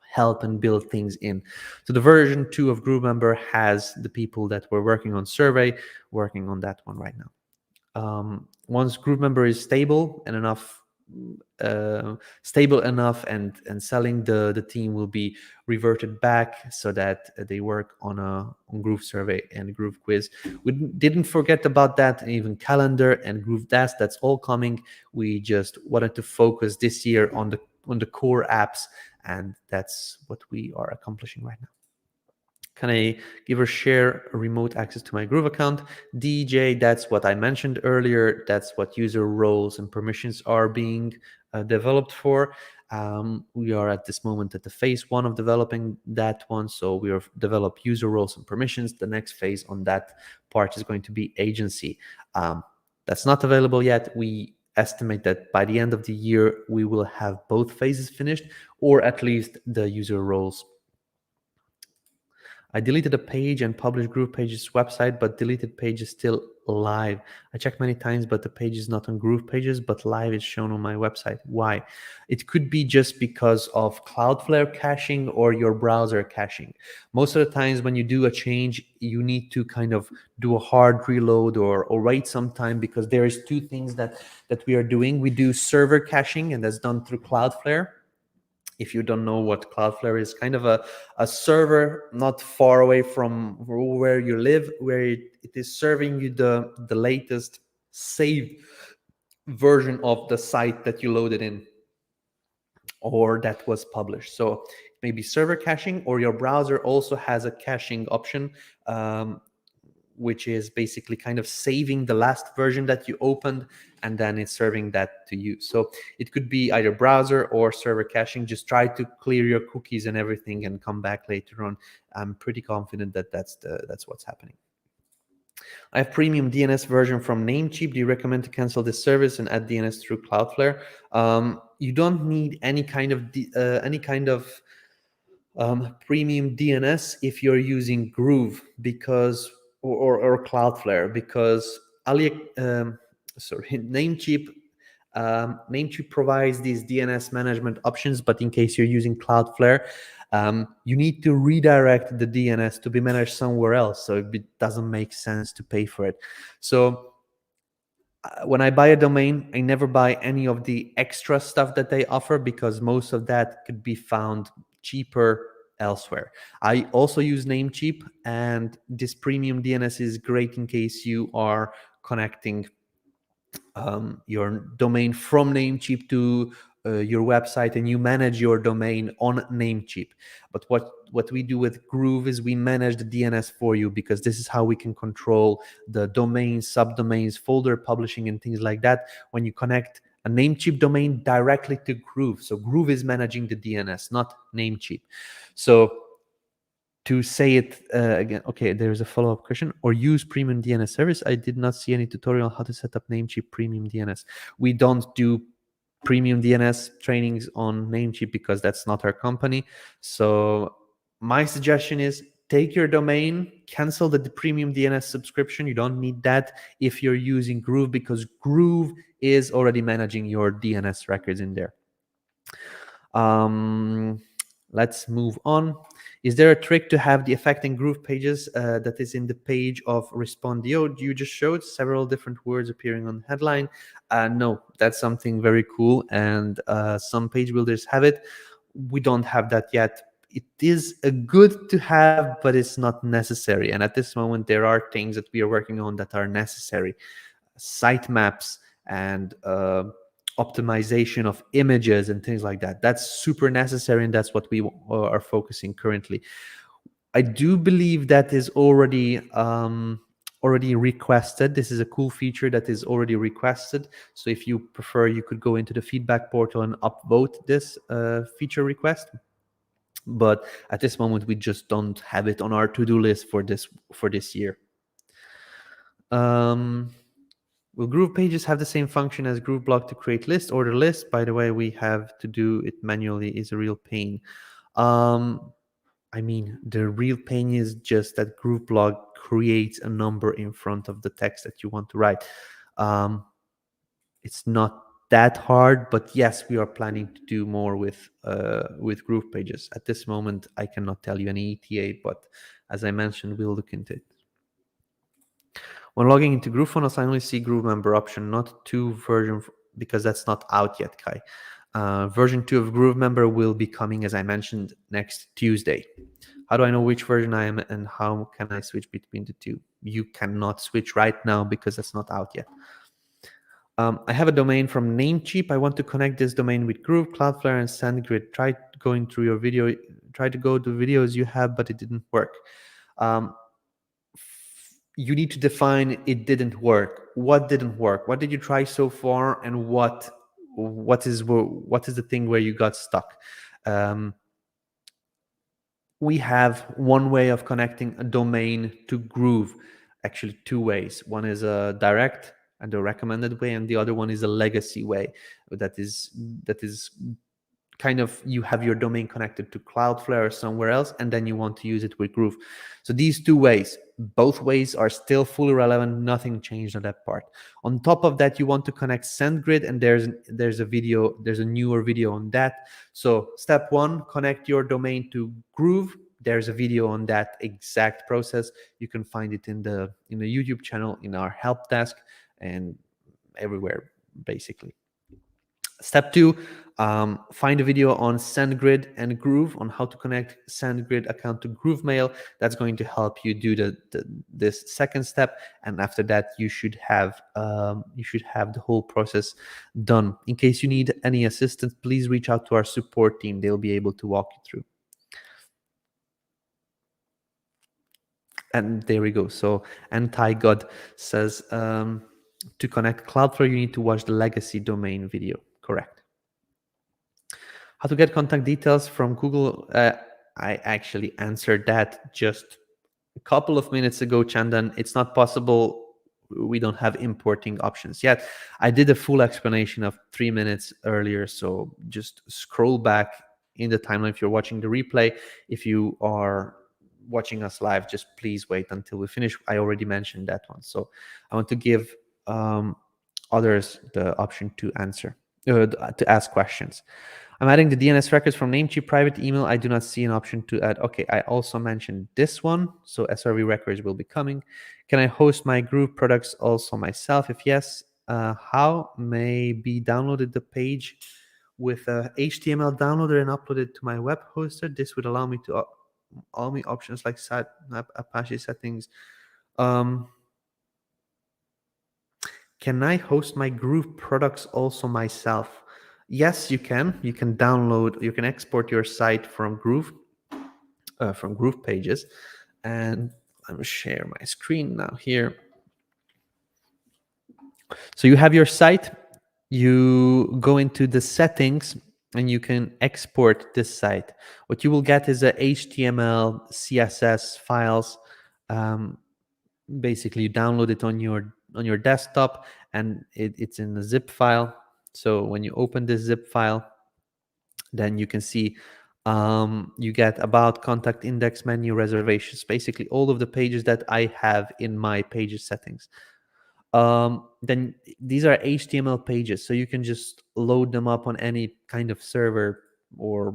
help and build things in. So the version 2 of GrooveMember has the people that were working on survey working on that one right now. Once GrooveMember is stable and enough, and selling, the team will be reverted back so that they work on Groove survey and Groove quiz. We didn't forget about that, and even calendar and Groove Dash, that's all coming. We just wanted to focus this year on the core apps, and that's what we are accomplishing right now. Can I give or share remote access to my Groove account? DJ, that's what I mentioned earlier. That's what user roles and permissions are being developed for. We are at this moment at the phase 1 of developing that one. So we have developed user roles and permissions. The next phase on that part is going to be agency. That's not available yet. We estimate that by the end of the year, we will have both phases finished, or at least the user roles. I deleted a page and published GroovePages website, but deleted page is still live. I checked many times, but the page is not on GroovePages, but live is shown on my website. Why? It could be just because of CloudFlare caching or your browser caching. Most of the times when you do a change, you need to kind of do a hard reload or wait some time, because there is two things that we are doing. We do server caching, and that's done through CloudFlare. If you don't know what CloudFlare is, kind of a server not far away from where you live, where it is serving you the latest saved version of the site that you loaded in or that was published. So maybe server caching, or your browser also has a caching option, which is basically kind of saving the last version that you opened, and then it's serving that to you. So it could be either browser or server caching. Just try to clear your cookies and everything and come back later on. I'm pretty confident that that's what's happening. I have premium DNS version from NameCheap. Do you recommend to cancel this service and add DNS through CloudFlare? You don't need any kind of premium DNS if you're using Groove, because or CloudFlare, because NameCheap provides these DNS management options, but in case you're using CloudFlare, you need to redirect the DNS to be managed somewhere else, so it doesn't make sense to pay for it. So when I buy a domain, I never buy any of the extra stuff that they offer, because most of that could be found cheaper elsewhere. I also use NameCheap, and this premium DNS is great in case you are connecting your domain from NameCheap to your website, and you manage your domain on NameCheap. But what we do with Groove is we manage the DNS for you, because this is how we can control the domains, subdomains, folder publishing, and things like that when you connect a NameCheap domain directly to Groove. So Groove is managing the DNS, not NameCheap. So to say it again, okay, there's a follow-up question. Or use premium DNS service. I did not see any tutorial on how to set up NameCheap premium DNS. We don't do premium DNS trainings on NameCheap because that's not our company. So my suggestion is take your domain, cancel the premium DNS subscription. You don't need that if you're using Groove, because Groove is already managing your DNS records in there. Let's move on. Is there a trick to have the effect in GroovePages that is in the page of Respondio? You just showed several different words appearing on the headline. No, that's something very cool, and some page builders have it. We don't have that yet. It is a good to have, but it's not necessary. And at this moment, there are things that we are working on that are necessary. Sitemaps and optimization of images and things like that. That's super necessary, and that's what we are focusing currently. I do believe that is already requested. This is a cool feature that is already requested. So if you prefer, you could go into the feedback portal and upvote this feature request. But at this moment, we just don't have it on our to-do list for this year. Will GroovePages have the same function as GrooveBlog to create list, order list? By the way, we have to do it manually, is a real pain. I mean, the real pain is just that GrooveBlog creates a number in front of the text that you want to write. It's not that hard, but yes, we are planning to do more with GroovePages. At this moment, I cannot tell you any ETA, but as I mentioned, we'll look into it. When logging into GrooveFunnels, I only see GrooveMember option, not 2 version, because that's not out yet, Kai. Version 2 of GrooveMember will be coming, as I mentioned, next Tuesday. How do I know which version I am, and how can I switch between the two? You cannot switch right now because that's not out yet. I have a domain from NameCheap. I want to connect this domain with Groove, CloudFlare, and SendGrid. Try going through your video. Try to go to videos you have, but it didn't work. You need to define it didn't work. What didn't work? What did you try so far, and what is the thing where you got stuck? We have one way of connecting a domain to Groove, actually 2 ways. One is a direct and a recommended way, and the other one is a legacy way. That is kind of, you have your domain connected to Cloudflare or somewhere else, and then you want to use it with Groove. So these 2 ways, both ways are still fully relevant. Nothing changed on that part. On top of that, you want to connect SendGrid, and there's a newer video on that. So step 1, connect your domain to Groove. There's a video on that exact process. You can find it in the YouTube channel, in our help desk, and everywhere basically. Step 2, find a video on SendGrid and Groove on how to connect SendGrid account to GrooveMail. That's going to help you do this second step, and after that, you should have the whole process done. In case you need any assistance, please reach out to our support team. They'll be able to walk you through. And there we go. So Anti-God says, to connect Cloudflare, you need to watch the legacy domain video. Correct. How to get contact details from Google? I actually answered that just a couple of minutes ago, Chandan. It's not possible. We don't have importing options yet. I did a full explanation of 3 minutes earlier, so just scroll back in the timeline if you're watching the replay. If you are watching us live, just please wait until we finish. I already mentioned that one. So I want to give others the option to answer, to ask questions. I'm adding the DNS records from NameCheap private email. I do not see an option to add. Okay, I also mentioned this one. So SRV records will be coming. Can I host my Groove products also myself? If yes, how? May be downloaded the page with a HTML downloader and uploaded to my web hoster. This would allow me to all my options like Apache settings. Can I host my Groove products also myself? Yes, you can. You can download, you can export your site from GroovePages. And I'm gonna share my screen now here. So you have your site, you go into the settings, and you can export this site. What you will get is a HTML, CSS files. Basically, you download it on your desktop, and it's in a zip file. So when you open this zip file, then you can see you get about, contact, index, menu, reservations, basically all of the pages that I have in my pages settings. Then these are HTML pages, so you can just load them up on any kind of server or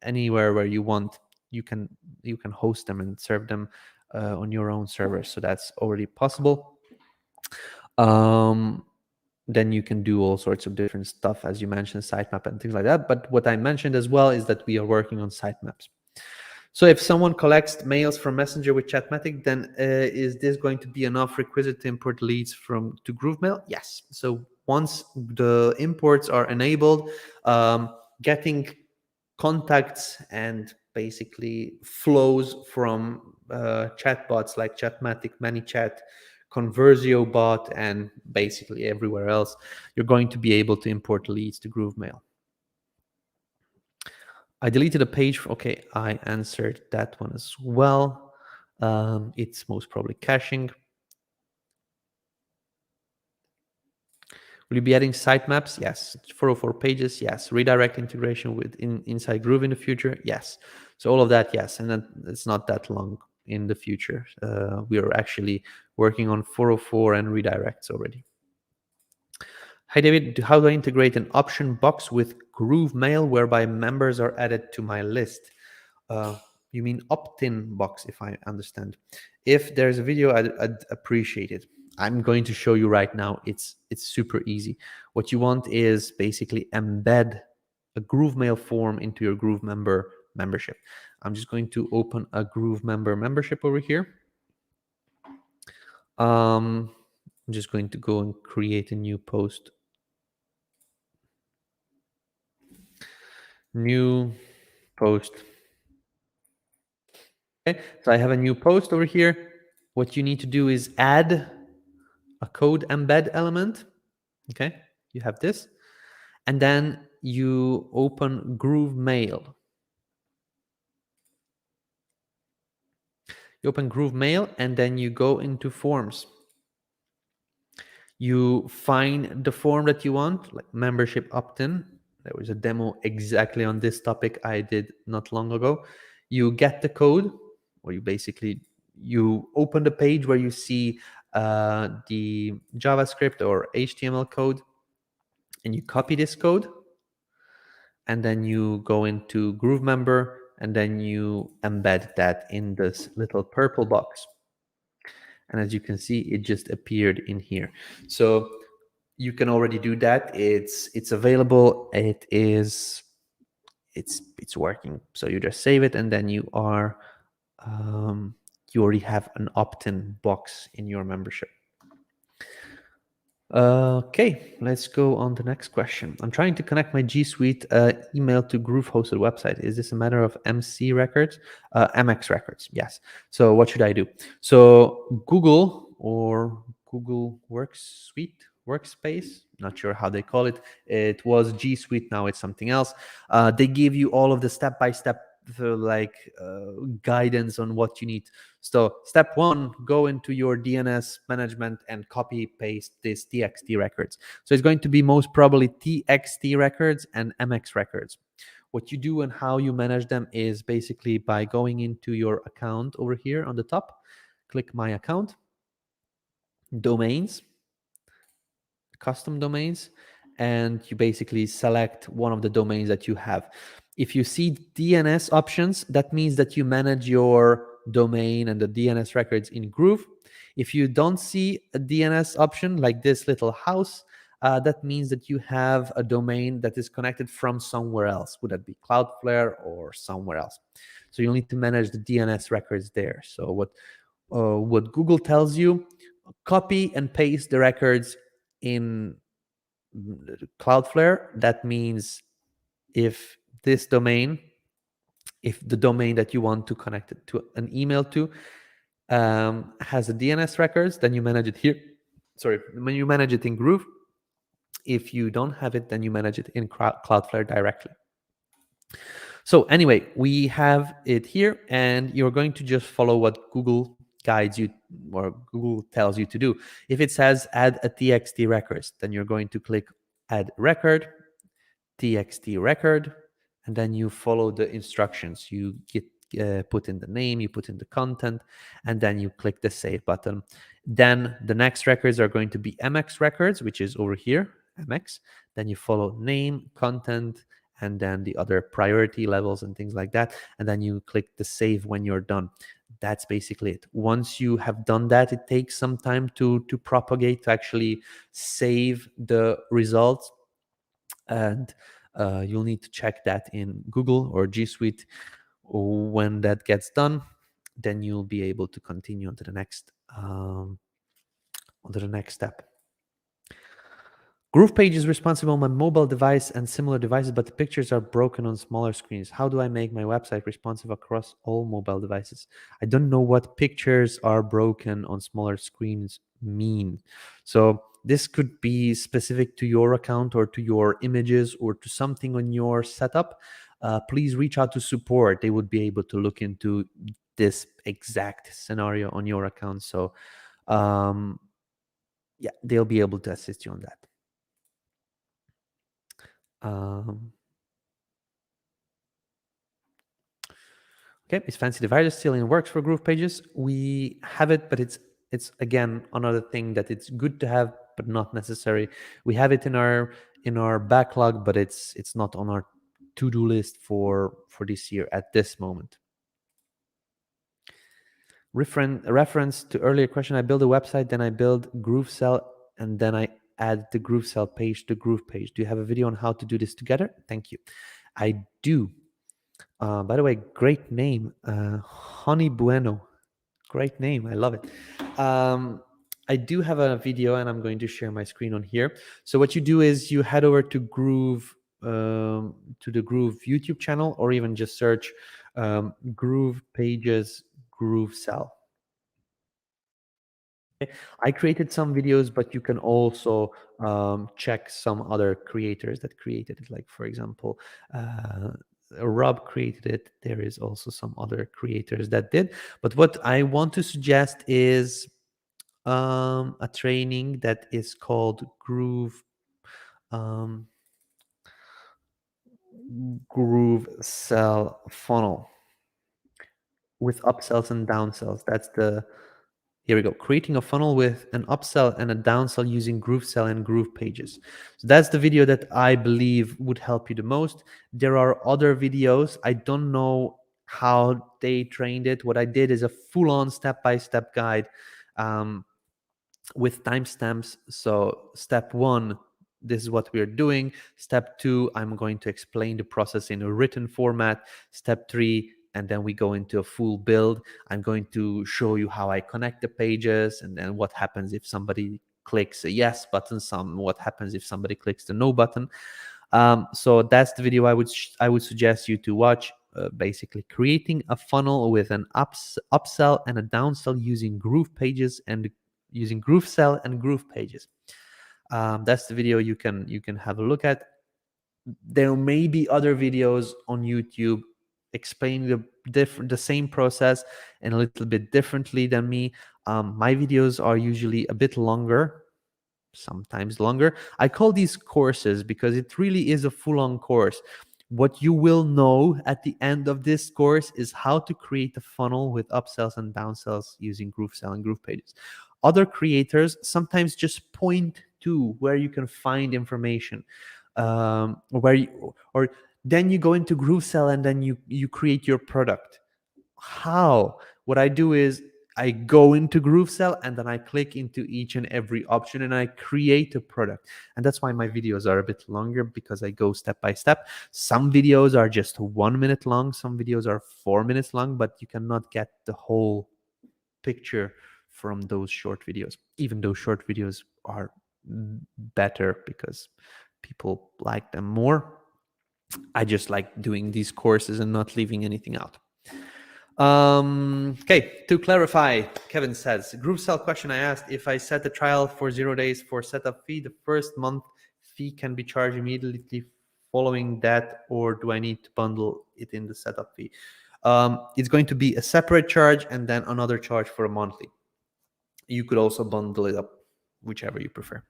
anywhere where you want. You can host them and serve them on your own server. So that's already possible. Then you can do all sorts of different stuff, as you mentioned, sitemap and things like that. But what I mentioned as well is that we are working on sitemaps. So if someone collects mails from Messenger with ChatMatic, then is this going to be enough requisite to import leads to GrooveMail? Yes. So once the imports are enabled, getting contacts and basically flows from chatbots like ChatMatic, ManyChat, Conversio bot, and basically everywhere else, you're going to be able to import leads to GrooveMail. I deleted a page. Okay, I answered that one as well. It's most probably caching. Will you be adding sitemaps? Yes. 404 pages? Yes. Redirect integration with inside Groove in the future? Yes. So all of that, yes. And then it's not that long in the future. We are actually working on 404 and redirects already. Hi, David. How do I integrate an option box with GrooveMail whereby members are added to my list? You mean opt-in box, if I understand. If there's a video, I'd appreciate it. I'm going to show you right now. It's super easy. What you want is basically embed a GrooveMail form into your GrooveMember membership. I'm just going to open a GrooveMember membership over here. I'm just going to go and create a new post. New post. Okay, so I have a new post over here. What you need to do is add a code embed element. Okay, you have this. And then you open GrooveMail. You open GrooveMail and then you go into forms. You find the form that you want, like membership opt-in. There was a demo exactly on this topic I did not long ago. You get the code, or you open the page where you see the JavaScript or HTML code, and you copy this code, and then you go into GrooveMember, and then you embed that in this little purple box. And as you can see, it just appeared in here. So you can already do that. It's available. It's working. So you just save it, and then you already have an opt-in box in your membership. Okay, let's go on the next question. I'm trying to connect my GSuite email to Groove hosted website. Is this a matter of MC records? MX records, yes. So what should I do? So Google or Google Workspace, not sure how they call it. It was GSuite, now it's something else. They give you all of the step-by-step guidance on what you need. So step one, go into your DNS management and copy paste this TXT records. So it's going to be most probably TXT records and MX records. What you do and how you manage them is basically by going into your account over here on the top, click my account, domains, custom domains, and you basically select one of the domains that you have. If you see DNS options, that means that you manage your domain and the DNS records in Groove. If you don't see a DNS option like this little house, that means that you have a domain that is connected from somewhere else. Would that be CloudFlare or somewhere else? So you'll need to manage the DNS records there. So what Google tells you, copy and paste the records in CloudFlare. That means if the domain that you want to connect it to an email to has a DNS records, then you manage it here. Sorry, when you manage it in Groove. If you don't have it, then you manage it in CloudFlare directly. So anyway, we have it here, and you're going to just follow what Google guides you or Google tells you to do. If it says add a TXT records, then you're going to click add record, TXT record, and then you follow the instructions. You put in the name, you put in the content, and then you click the save button. Then the next records are going to be MX records, which is over here, MX. Then you follow name, content, and then the other priority levels and things like that. And then you click the save when you're done. That's basically it. Once you have done that, it takes some time to propagate, to actually save the results. And you'll need to check that in Google or GSuite. When that gets done, then you'll be able to continue onto the next step. GroovePage is responsible on my mobile device and similar devices, but the pictures are broken on smaller screens. How do I make my website responsive across all mobile devices? I don't know what pictures are broken on smaller screens mean. So this could be specific to your account or to your images or to something on your setup. Please reach out to support. They would be able to look into this exact scenario on your account. So yeah, they'll be able to assist you on that. Okay, is Fancy Divider still in works for GroovePages? We have it, but it's again another thing that it's good to have, but not necessary. We have it in our backlog, but it's not on our to-do list for this year at this moment. Reference to earlier question, I build a website, then I build GrooveSell, and then I add the GrooveSell page to GroovePage. Do you have a video on how to do this together? Thank you. I do. By the way, great name, Honey Bueno. Great name, I love it. I do have a video, and I'm going to share my screen on here. So what you do is you head over to to the Groove YouTube channel, or even just search GroovePages GrooveSell. I created some videos, but you can also check some other creators that created it. Like, for example, Rob created it. There is also some other creators that did. But what I want to suggest is a training that is called GrooveSell funnel with upsells and downsells. That's the Here we go. Creating a funnel with an upsell and a downsell using GrooveSell and GroovePages. So that's the video that I believe would help you the most. There are other videos. I don't know how they trained it. What I did is a full-on step-by-step guide with timestamps. So step 1, this is what we're doing. Step 2, I'm going to explain the process in a written format. Step 3, and then we go into a full build. I'm going to show you how I connect the pages, and then what happens if somebody clicks a yes button, what happens if somebody clicks the no button. So that's the video I would suggest you to watch. Basically creating a funnel with an upsell and a downsell using GroovePages and using GrooveSell and GroovePages. That's the video you can have a look at. There may be other videos on YouTube explaining the same process and a little bit differently than me. My videos are usually a bit longer, sometimes longer. I call these courses because it really is a full-on course. What you will know at the end of this course is how to create a funnel with upsells and downsells using GrooveSell and GroovePages. Other creators sometimes just point to where you can find information, or then you go into GrooveSell and then you create your product. How? What I do is I go into GrooveSell and then I click into each and every option and I create a product. And that's why my videos are a bit longer, because I go step by step. Some videos are just 1 minute long, some videos are 4 minutes long, but you cannot get the whole picture from those short videos. Even though short videos are better because people like them more, I just like doing these courses and not leaving anything out. Okay, to clarify, Kevin says, GrooveSell question I asked, if I set a trial for 0 days for setup fee, the first month fee can be charged immediately following that, or do I need to bundle it in the setup fee? It's going to be a separate charge and then another charge for a monthly. You could also bundle it up, whichever you prefer.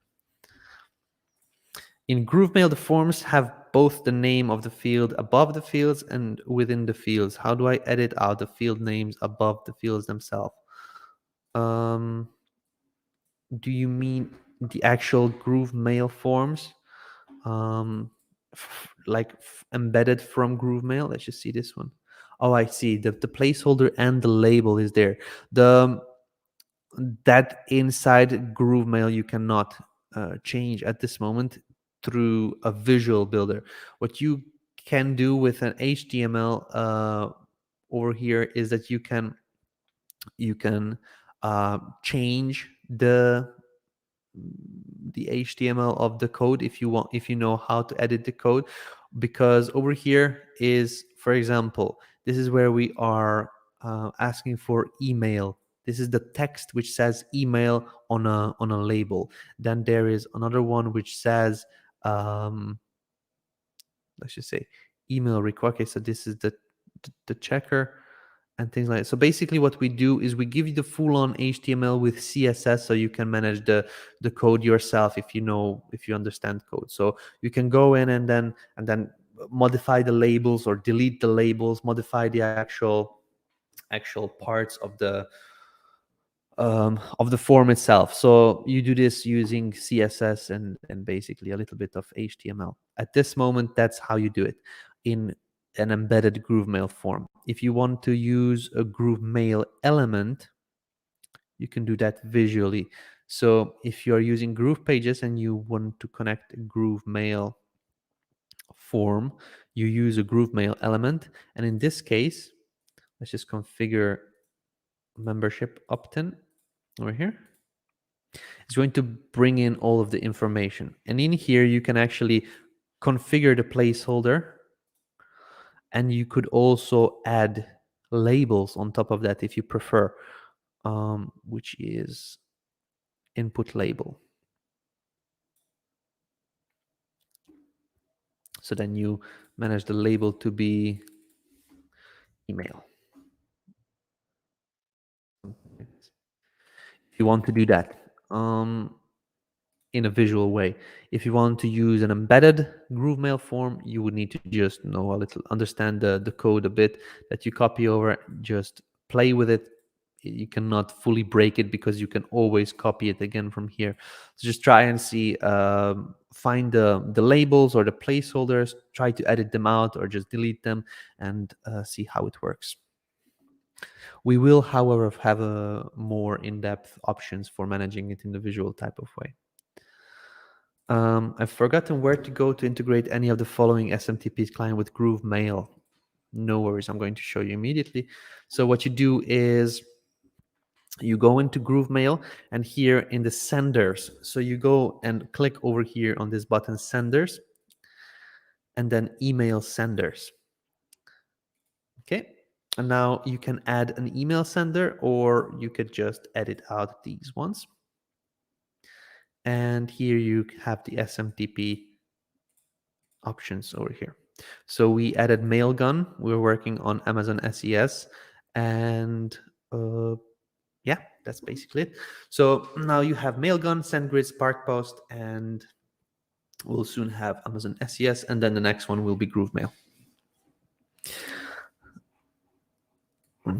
In GrooveMail, the forms have both the name of the field above the fields and within the fields. How do I edit out the field names above the fields themselves? Do you mean the actual GrooveMail forms? Embedded from GrooveMail? Let's just see this one. Oh, I see. The placeholder and the label is there. That inside GrooveMail you cannot change at this moment through a visual builder. What you can do with an HTML over here is that you can change the the HTML of the code if you want, if you know how to edit the code, because over here is, for example, this is where we are asking for email. This is the text which says email on a label. Then there is another one which says let's just say email request. Okay, so this is the checker and things like that. So basically what we do is we give you the full-on HTML with CSS, so you can manage the code yourself if you know, if you understand code. So you can go in and then modify the labels or delete the labels, modify the actual parts of the form itself. So you do this using CSS and basically a little bit of HTML. At this moment, that's how you do it in an embedded GrooveMail form. If you want to use a GrooveMail element, you can do that visually. So if you are using GroovePages and you want to connect a GrooveMail form, you use a GrooveMail element. And in this case, let's just configure membership opt-in over here. It's going to bring in all of the information. And in here, you can actually configure the placeholder. And you could also add labels on top of that if you prefer, which is input label. So then you manage the label to be email. If you want to do that in a visual way. If you want to use an embedded GrooveMail form, you would need to just know a little, understand the code a bit that you copy over, just play with it. You cannot fully break it because you can always copy it again from here. So just try and see, find the labels or the placeholders, try to edit them out or just delete them and see how it works. We will, however, have a more in-depth options for managing it in the visual type of way. I've forgotten where to go to integrate any of the following SMTPs client with GrooveMail. No worries, I'm going to show you immediately. So what you do is you go into GrooveMail and here in the senders, so you go and click over here on this button senders and then email senders. Okay, and now you can add an email sender or you could just edit out these ones. And here you have the SMTP options over here. So we added Mailgun. We're working on Amazon SES, and yeah, that's basically it. So now you have Mailgun, SendGrid, SparkPost, and we'll soon have Amazon SES, and then the next one will be GrooveMail.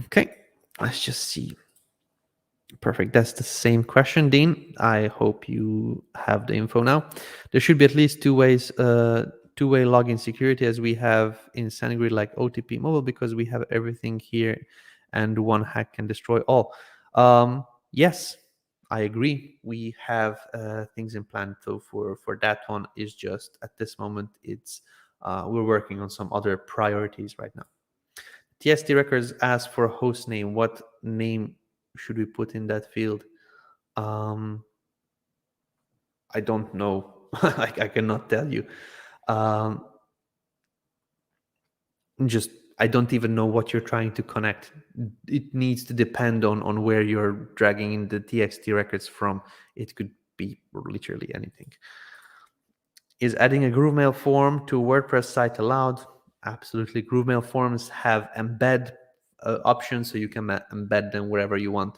Okay, let's just see. Perfect. That's the same question, Dean. I hope you have the info now. There should be at least two-way login security as we have in SendGrid, like OTP mobile, because we have everything here and one hack can destroy all. Yes, I agree. We have things in plan. So for that one is just at this moment, it's we're working on some other priorities right now. TST Records asked for a host name. What name should we put in that field? I don't know. I cannot tell you. Just I don't even know what you're trying to connect. It needs to depend on where you're dragging in the TXT records from. It could be literally anything. Is adding a GrooveMail form to a WordPress site allowed? Absolutely. GrooveMail forms have embed options, so you can embed them wherever you want.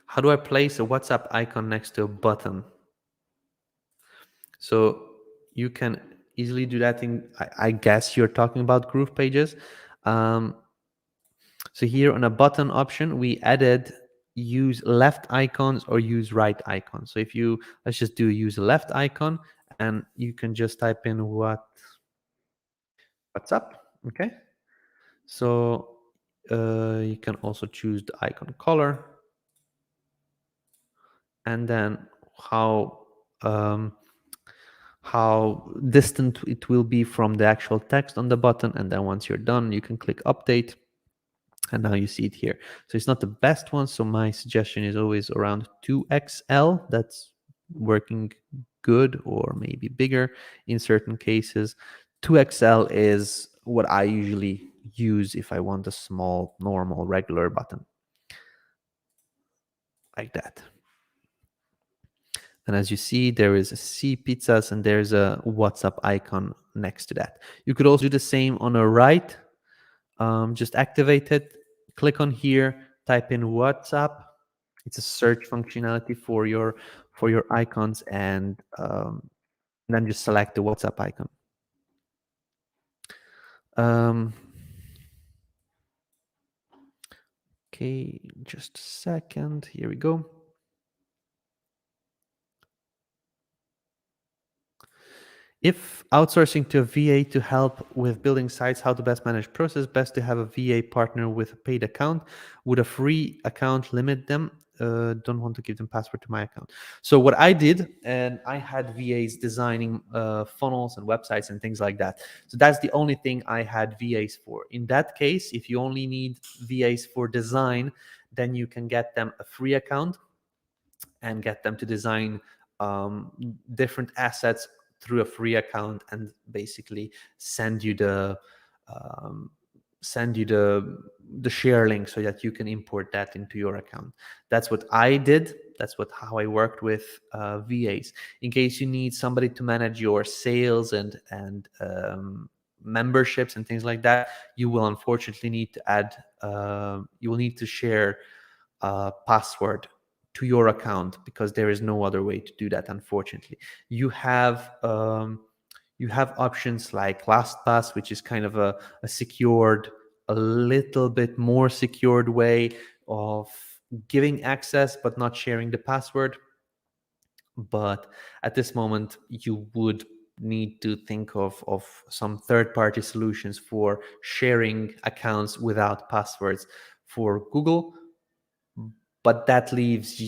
How do I place a WhatsApp icon next to a button? So you can easily do that in, I guess you're talking about GroovePages. So here on a button option, we added use left icons or use right icons. So if you, let's just do use a left icon and you can just type in what's up. Okay. So you can also choose the icon color and then how how distant it will be from the actual text on the button. And then once you're done, you can click update, and now you see it here. So it's not the best one, so my suggestion is always around 2XL. That's working good, or maybe bigger in certain cases. 2XL is what I usually use if I want a small, normal, regular button like that. And as you see, there is a C pizzas and there's a WhatsApp icon next to that. You could also do the same on the right. Just activate it, click on here, type in WhatsApp. It's a search functionality for your icons, and then just select the WhatsApp icon. Okay, just a second. Here we go. If outsourcing to a VA to help with building sites, how to best manage process? Best to have a VA partner with a paid account. Would a free account limit them? Don't want to give them password to my account. So what I did, and I had VAs designing funnels and websites and things like that. So that's the only thing I had VAs for. In that case, if you only need VAs for design, then you can get them a free account and get them to design different assets through a free account, and basically send you the um, share link so that you can import that into your account. That's what I did. That's how I worked with VAs. In case you need somebody to manage your sales and memberships and things like that, you will unfortunately need to add. You will need to share password to your account, because there is no other way to do that, unfortunately. You have options like LastPass, which is kind of a secured, a little bit more secured way of giving access but not sharing the password. But at this moment, you would need to think of some third-party solutions for sharing accounts without passwords for Google. But that leaves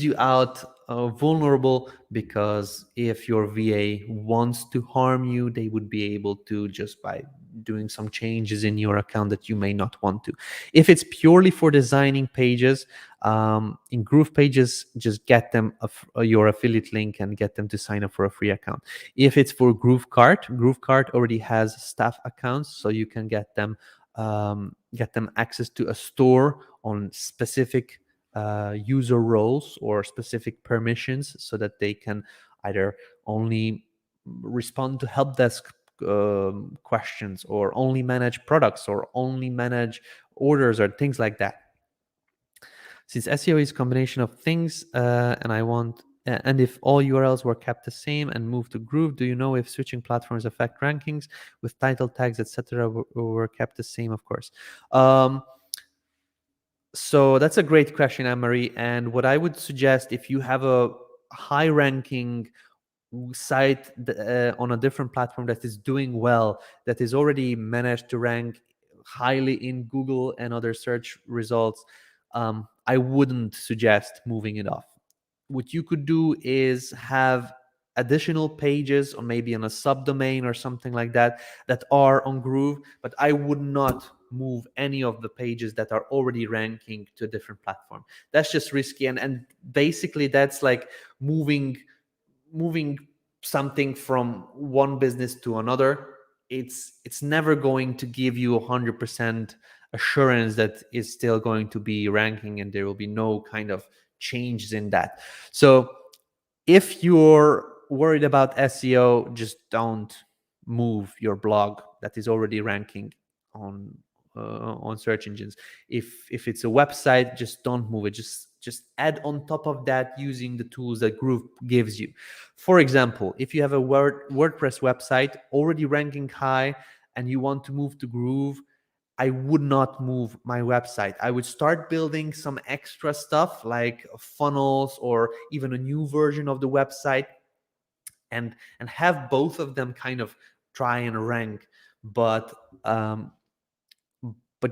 you out vulnerable, because if your VA wants to harm you, they would be able to, just by doing some changes in your account that you may not want to. If it's purely for designing pages, in GroovePages, just get them your affiliate link and get them to sign up for a free account. If it's for GrooveKart already has staff accounts, so you can get them access to a store on specific user roles or specific permissions, so that they can either only respond to help desk questions, or only manage products, or only manage orders, or things like that. Since SEO is a combination of things, and if all URLs were kept the same and moved to Groove, do you know if switching platforms affect rankings with title tags, etc., were kept the same? Of course. So that's a great question, Anne-Marie. And what I would suggest, if you have a high-ranking site on a different platform that is doing well, that is already managed to rank highly in Google and other search results, I wouldn't suggest moving it off. What you could do is have additional pages, or maybe on a subdomain or something like that, that are on Groove, but I would not move any of the pages that are already ranking to a different platform. That's just risky, and basically that's like moving something from one business to another. It's never going to give you 100% assurance that it's still going to be ranking, and there will be no kind of changes in that. So if you're worried about SEO, just don't move your blog that is already ranking on search engines. If it's a website, just don't move it. Just add on top of that using the tools that Groove gives you. For example, if you have a WordPress website already ranking high and you want to move to Groove, I would not move my website. I would start building some extra stuff like funnels, or even a new version of the website, and have both of them kind of try and rank. But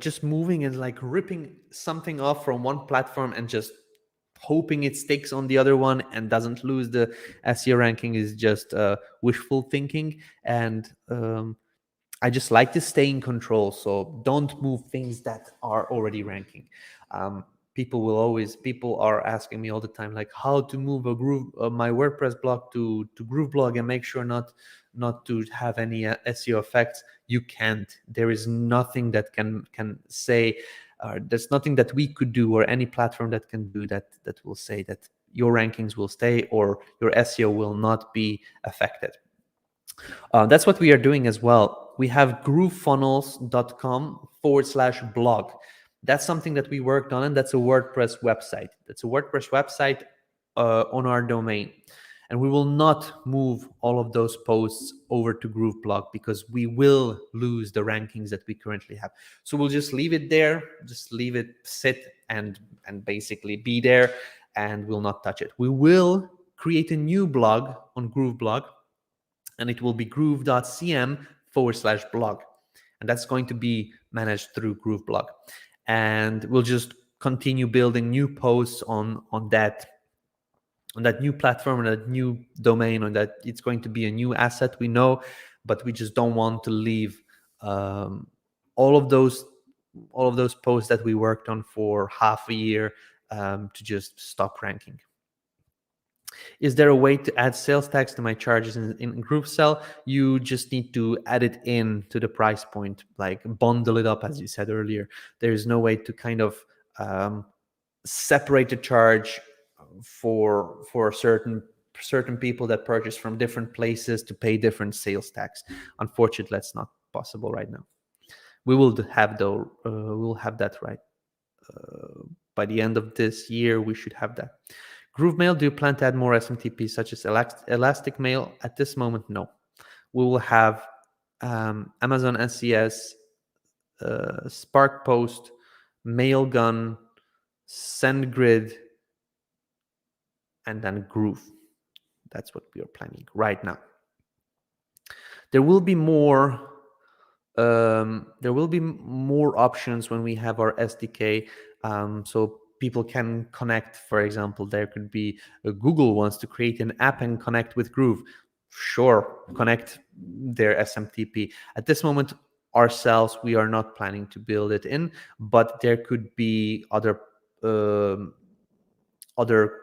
just moving and like ripping something off from one platform and just hoping it sticks on the other one and doesn't lose the SEO ranking is just wishful thinking. And I just like to stay in control. So don't move things that are already ranking. People are asking me all the time, like how to move my WordPress blog to GrooveBlog and make sure not to have any SEO effects. You can't. There is nothing that can say. There's nothing that we could do, or any platform that can do that will say that your rankings will stay or your SEO will not be affected. That's what we are doing as well. We have groovefunnels.com/blog. That's something that we worked on, and that's a WordPress website. That's a WordPress website on our domain. And we will not move all of those posts over to GrooveBlog because we will lose the rankings that we currently have. So we'll just leave it there, just leave it sit and basically be there, and we'll not touch it. We will create a new blog on GrooveBlog, and it will be groove.cm/blog. And that's going to be managed through GrooveBlog. And we'll just continue building new posts on that new platform, on that new domain, on that. It's going to be a new asset, we know, but we just don't want to leave all of those posts that we worked on for half a year to just stop ranking. Is there a way to add sales tax to my charges in GrooveSell? You just need to add it in to the price point, like bundle it up, as you said earlier. There is no way to kind of separate the charge for certain people that purchase from different places to pay different sales tax. Unfortunately, that's not possible right now. We will have that right. By the end of this year, we should have that. GrooveMail, do you plan to add more SMTP such as Elastic Mail? At this moment, no. We will have Amazon SES, Spark Post, Mailgun, SendGrid, and then Groove. That's what we are planning right now. There will be more. There will be more options when we have our SDK, so people can connect. For example, there could be Google wants to create an app and connect with Groove. Sure, connect their SMTP. At this moment, ourselves, we are not planning to build it in, but there could be other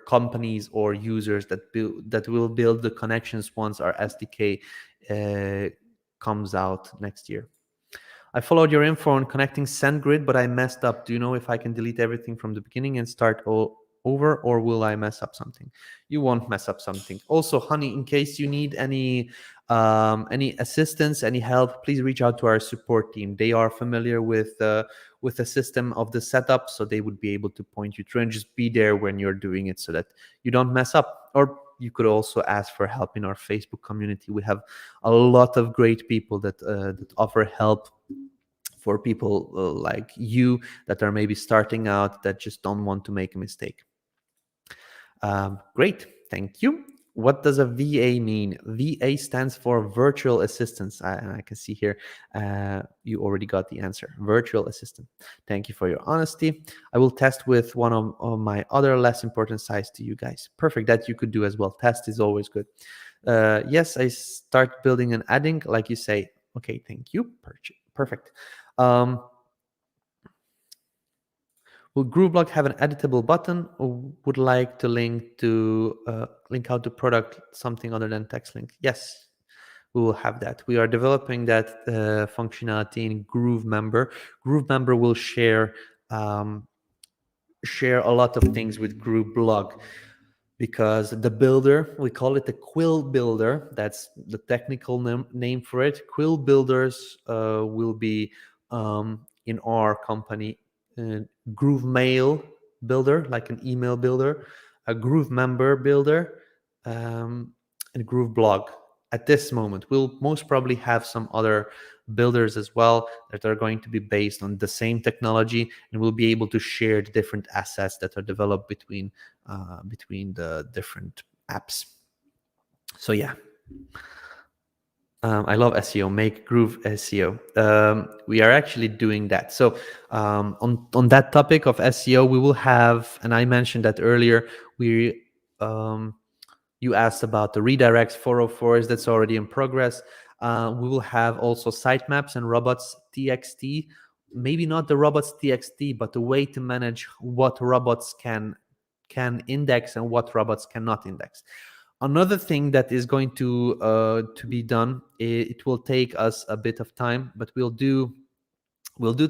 companies or users that will build the connections once our SDK comes out next year. I followed your info on connecting SendGrid, but I messed up. Do you know if I can delete everything from the beginning and start over, or will I mess up something? You won't mess up something. Also, honey, in case you need any assistance, any help, please reach out to our support team. They are familiar with the system of the setup, so they would be able to point you through, and just be there when you're doing it so that you don't mess up. Or you could also ask for help in our Facebook community. We have a lot of great people that offer help for people like you that are maybe starting out, that just don't want to make a mistake. Great, thank you. What does a VA mean? VA stands for virtual assistants. I can see here you already got the answer. Virtual assistant. Thank you for your honesty. I will test with one of my other less important sites to you guys. Perfect, that you could do as well. Test is always good. Yes, I start building and adding, like you say. Okay, thank you. Perfect. Will GrooveBlog have an editable button, or would like to link out to product something other than text link? Yes, we will have that. We are developing that functionality in GrooveMember. GrooveMember will share a lot of things with GrooveBlog, because the builder, we call it the quill builder. That's the technical name for it. Quill builders will be in our company. GrooveMail builder, like an email builder, a GrooveMember builder, and GrooveBlog. At this moment, we'll most probably have some other builders as well that are going to be based on the same technology, and we'll be able to share the different assets that are developed between the different apps. So yeah. I love SEO. Make Groove SEO. We are actually doing that. So on that topic of SEO, we will have, and I mentioned that earlier. We You asked about the redirects 404s. That's already in progress. We will have also sitemaps and robots txt. Maybe not the robots txt, but the way to manage what robots can index and what robots cannot index. Another thing that is going to be done, it will take us a bit of time, but we'll do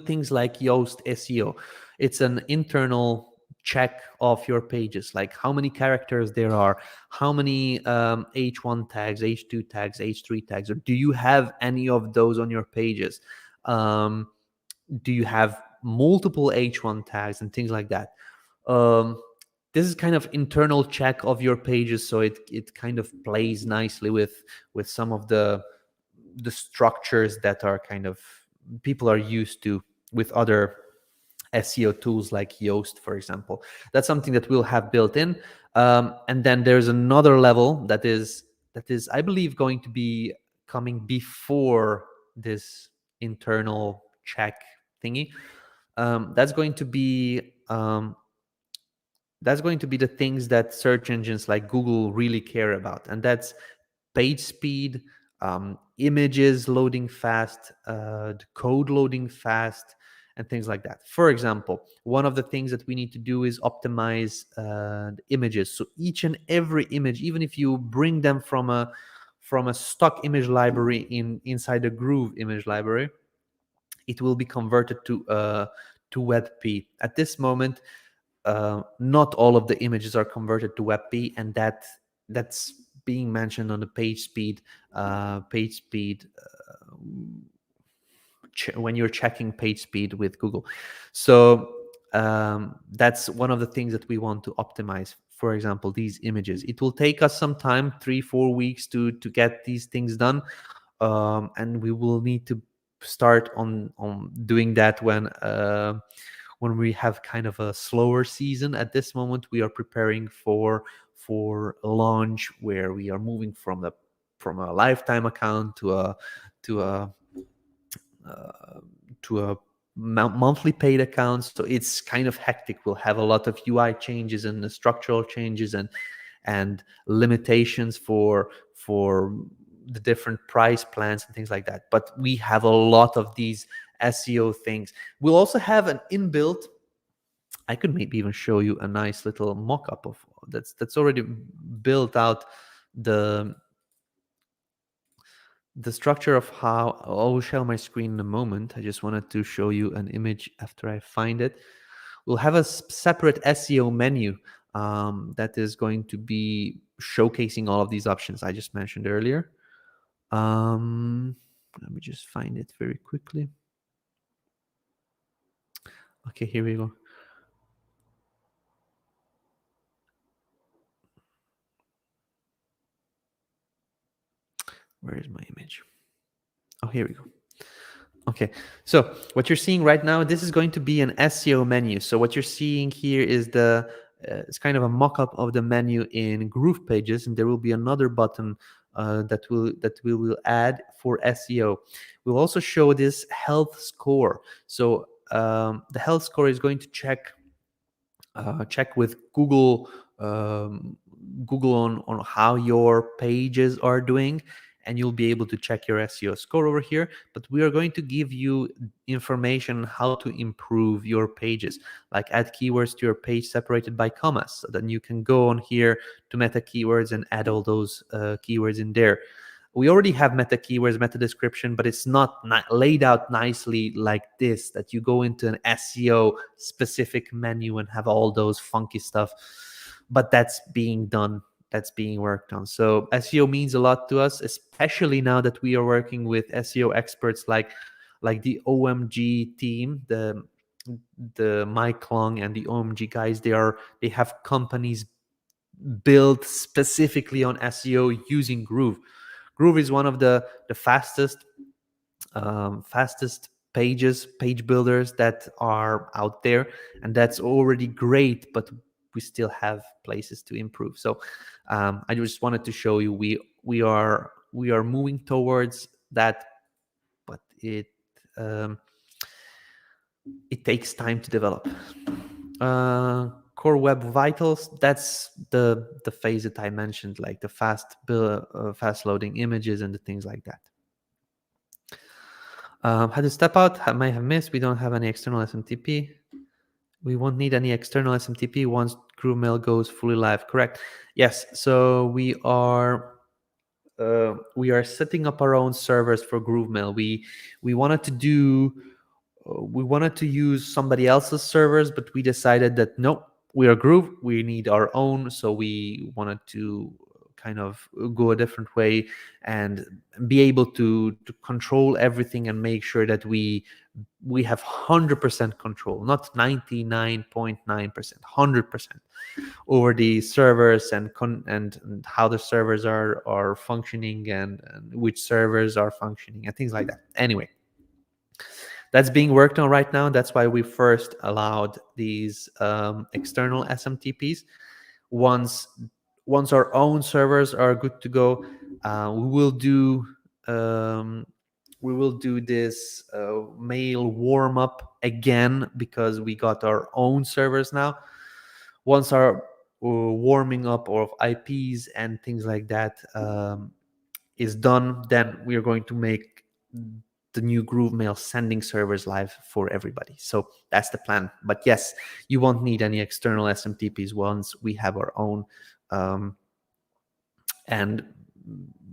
things like Yoast SEO. It's an internal check of your pages, like how many characters there are, how many H1 tags, H2 tags, H3 tags, or do you have any of those on your pages? Do you have multiple H1 tags and things like that? This is kind of internal check of your pages, so it kind of plays nicely with some of the structures that are kind of people are used to with other SEO tools like Yoast, for example. That's something that we'll have built in. And then there's another level that is I believe going to be coming before this internal check thingy. That's going to be the things that search engines like Google really care about, and that's page speed, images loading fast, the code loading fast, and things like that. For example, one of the things that we need to do is optimize the images. So each and every image, even if you bring them from a stock image library inside the Groove image library, it will be converted to WebP. At this moment, not all of the images are converted to WebP, and that's being mentioned on the page speed when you're checking page speed with Google. So that's one of the things that we want to optimize. For example, these images, it will take us some time, 3-4 weeks to get these things done, and we will need to start on doing that when we have kind of a slower season. At this moment, we are preparing for a launch where we are moving from a lifetime account to a uh, monthly paid account. So it's kind of hectic. We'll have a lot of UI changes and the structural changes and limitations for the different price plans and things like that. But we have a lot of these SEO things. We'll also have an inbuilt, I could maybe even show you a nice little mock-up of that's already built out the structure of how I'll share my screen in a moment. I just wanted to show you an image after I find it. We'll have a separate SEO menu that is going to be showcasing all of these options I just mentioned earlier. Let me just find it very quickly. Okay, here we go. Where is my image? Oh, here we go. Okay, so what you're seeing right now, this is going to be an SEO menu. So what you're seeing here is it's kind of a mock-up of the menu in GroovePages, and there will be another button that we will add for SEO. We'll also show this health score. So the health score is going to check with Google Google on how your pages are doing, and you'll be able to check your SEO score over here. But we are going to give you information how to improve your pages, like add keywords to your page separated by commas. So then you can go on here to meta keywords and add all those keywords in there. We already have meta keywords, meta description, but it's not laid out nicely like this, that you go into an SEO specific menu and have all those funky stuff. But that's being done, that's being worked on. So SEO means a lot to us, especially now that we are working with SEO experts like the OMG team, the Mike Long and the OMG guys. They have companies built specifically on SEO using Groove. Groove is one of the fastest page builders that are out there, and that's already great, but we still have places to improve. So I just wanted to show you we are moving towards that, but it takes time to develop. Core Web Vitals, that's the phase that I mentioned, like the fast loading images and the things like that. Had to step out, I might have missed. We don't have any external SMTP. We won't need any external SMTP once GrooveMail goes fully live. Correct. Yes. So we are setting up our own servers for GrooveMail. We wanted to do we wanted to use somebody else's servers, but we decided that no, we are Groove, we need our own. So we wanted to kind of go a different way and be able to control everything and make sure that we have 100% control, not 99.9%, 100% over the servers and how the servers are functioning and which servers are functioning and things like that. Anyway, that's being worked on right now. That's why we first allowed these external SMTPs. Once our own servers are good to go, we will do this mail warm up again, because we got our own servers now. Once our warming up of IPs and things like that is done, then we are going to make the new GrooveMail sending servers live for everybody. So that's the plan. But yes, you won't need any external SMTPs once we have our own. And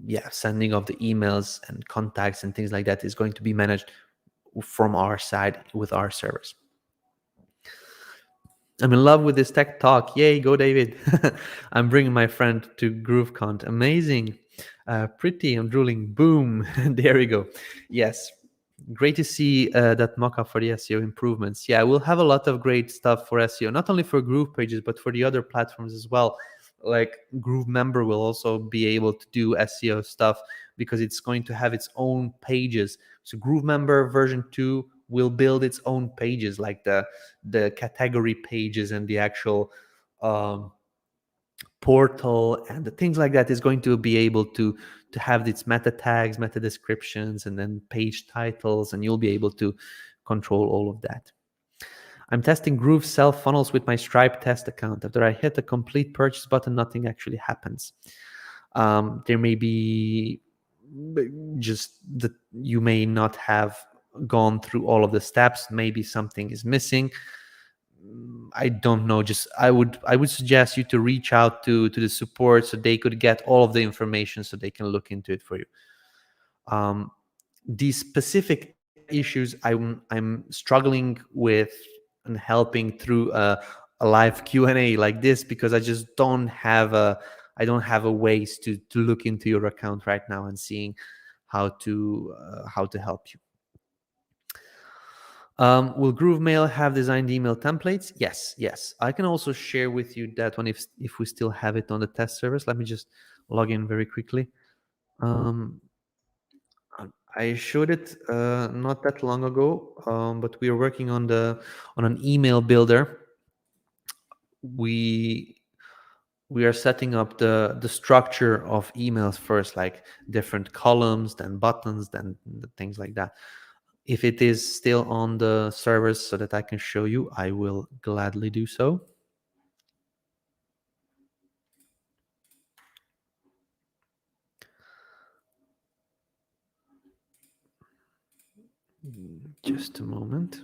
yeah, sending of the emails and contacts and things like that is going to be managed from our side with our servers. I'm in love with this tech talk. Yay, go David. I'm bringing my friend to GrooveKon. Amazing. Pretty, I'm drooling. Boom. There we go. Yes. Great to see that mock-up for the SEO improvements. Yeah, we'll have a lot of great stuff for SEO, not only for GroovePages, but for the other platforms as well. Like GrooveMember will also be able to do SEO stuff because it's going to have its own pages. So GrooveMember version 2 will build its own pages, like the category pages and the actual portal and the things like that is going to be able to have its meta tags, meta descriptions, and then page titles, and you'll be able to control all of that. I'm testing GrooveSell funnels with my Stripe test account. After I hit the complete purchase button, nothing actually happens. There may be just that you may not have gone through all of the steps. Maybe something is missing. I don't know. Just I would suggest you to reach out to the support so they could get all of the information so they can look into it for you. These specific issues I'm struggling with and helping through a live Q&A like this, because I just don't have a ways to look into your account right now and seeing how to help you. Will GrooveMail have designed email templates? Yes. I can also share with you that one if we still have it on the test service. Let me just log in very quickly. I showed it not that long ago, but we are working on an email builder. We are setting up the structure of emails first, like different columns, then buttons, then things like that. If it is still on the servers so that I can show you, I will gladly do so. Just a moment.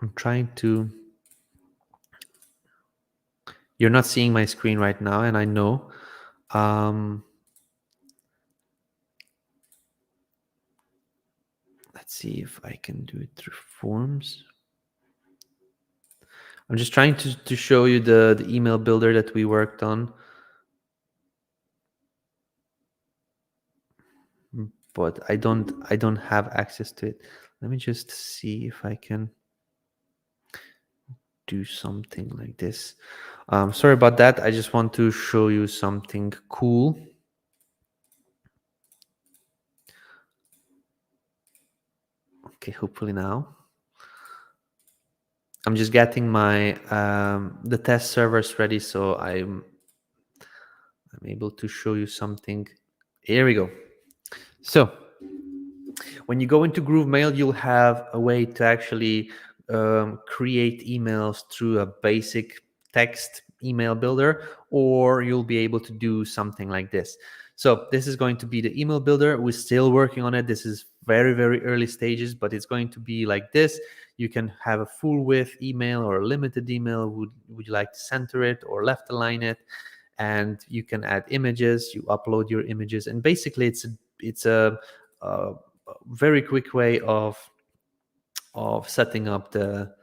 I'm trying to. You're not seeing my screen right now, and I know. Let's see if I can do it through forms. I'm just trying to show you the email builder that we worked on. But I don't have access to it. Let me just see if I can. do something like this. Sorry about that. I just want to show you something cool. Okay, hopefully now. I'm just getting my the test servers ready, so I'm able to show you something. Here we go. So when you go into GrooveMail, you'll have a way to actually create emails through a basic text email builder, or you'll be able to do something like this. So this is going to be the email builder. We're still working on it. This is very, very early stages, but it's going to be like this. You can have a full width email or a limited email. Would you like to center it or left align it? And you can add images. You upload your images, and basically it's a very quick way of setting up the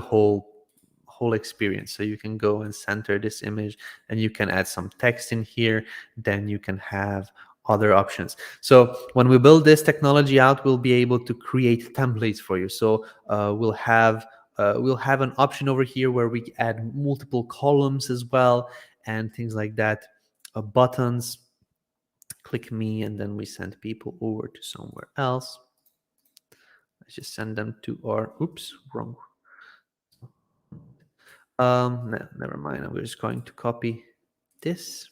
whole experience. So you can go and center this image, and you can add some text in here. Then you can have other options. So when we build this technology out, we'll be able to create templates for you. So we'll have an option over here where we add multiple columns as well and things like that, buttons. Click me, and then we send people over to somewhere else. Let's just send them to our, oops, wrong. No, never mind. I'm just going to copy this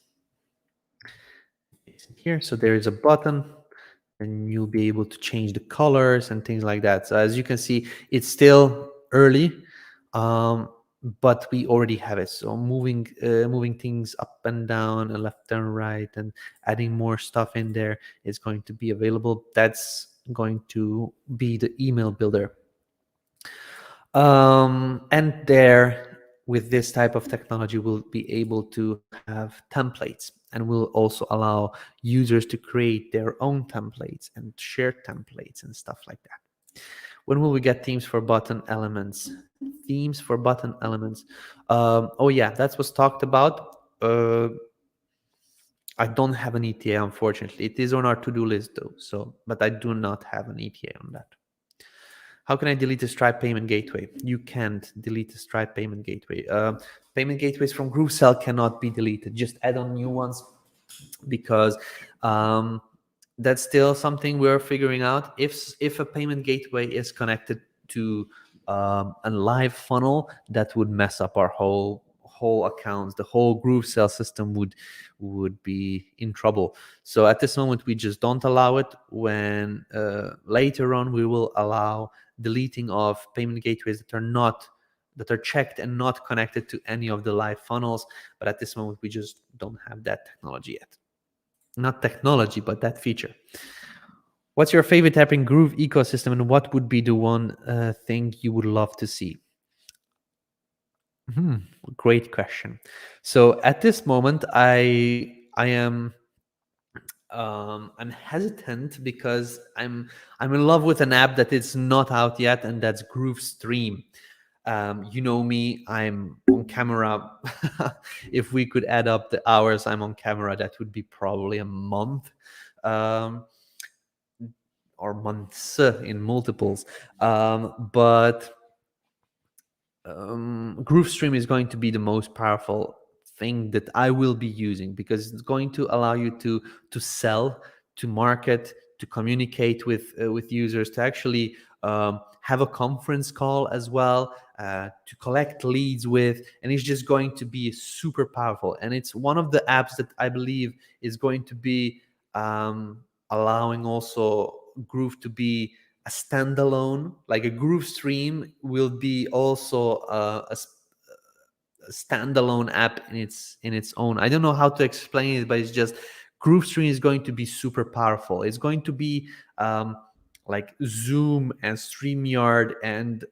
here. So there is a button, and you'll be able to change the colors and things like that. So as you can see, it's still early, but we already have it. So moving things up and down and left and right and adding more stuff in there is going to be available. That's going to be the email builder. And there, with this type of technology, we'll be able to have templates, and we'll also allow users to create their own templates and share templates and stuff like that. When will we get themes for button elements? Themes for button elements. Oh yeah, that was talked about. I don't have an ETA, unfortunately. It is on our to-do list though. So, but I do not have an ETA on that. How can I delete a Stripe payment gateway? You can't delete a Stripe payment gateway. Payment gateways from GrooveSell cannot be deleted. Just add on new ones, because that's still something we're figuring out. If a payment gateway is connected to a live funnel, that would mess up our whole accounts. The whole GrooveSell system would be in trouble. So at this moment, we just don't allow it. When later on, we will allow deleting of payment gateways that are checked and not connected to any of the live funnels. But at this moment, we just don't have that technology yet. Not technology, but that feature. What's your favorite app in Groove ecosystem, and what would be the one thing you would love to see? Great question. So at this moment, I'm hesitant because I'm in love with an app that is not out yet, and that's GrooveStream. You know me, I'm on camera. If we could add up the hours I'm on camera, that would be probably a month, or months in multiples. But GrooveStream is going to be the most powerful thing that I will be using, because it's going to allow you to sell, to market, to communicate with users, to actually have a conference call as well, to collect leads with, and it's just going to be super powerful. And it's one of the apps that I believe is going to be allowing also Groove to be a standalone, like a GrooveStream will be also a standalone app in its own. I don't know how to explain it, but it's just GrooveStream is going to be super powerful. It's going to be like Zoom and StreamYard, and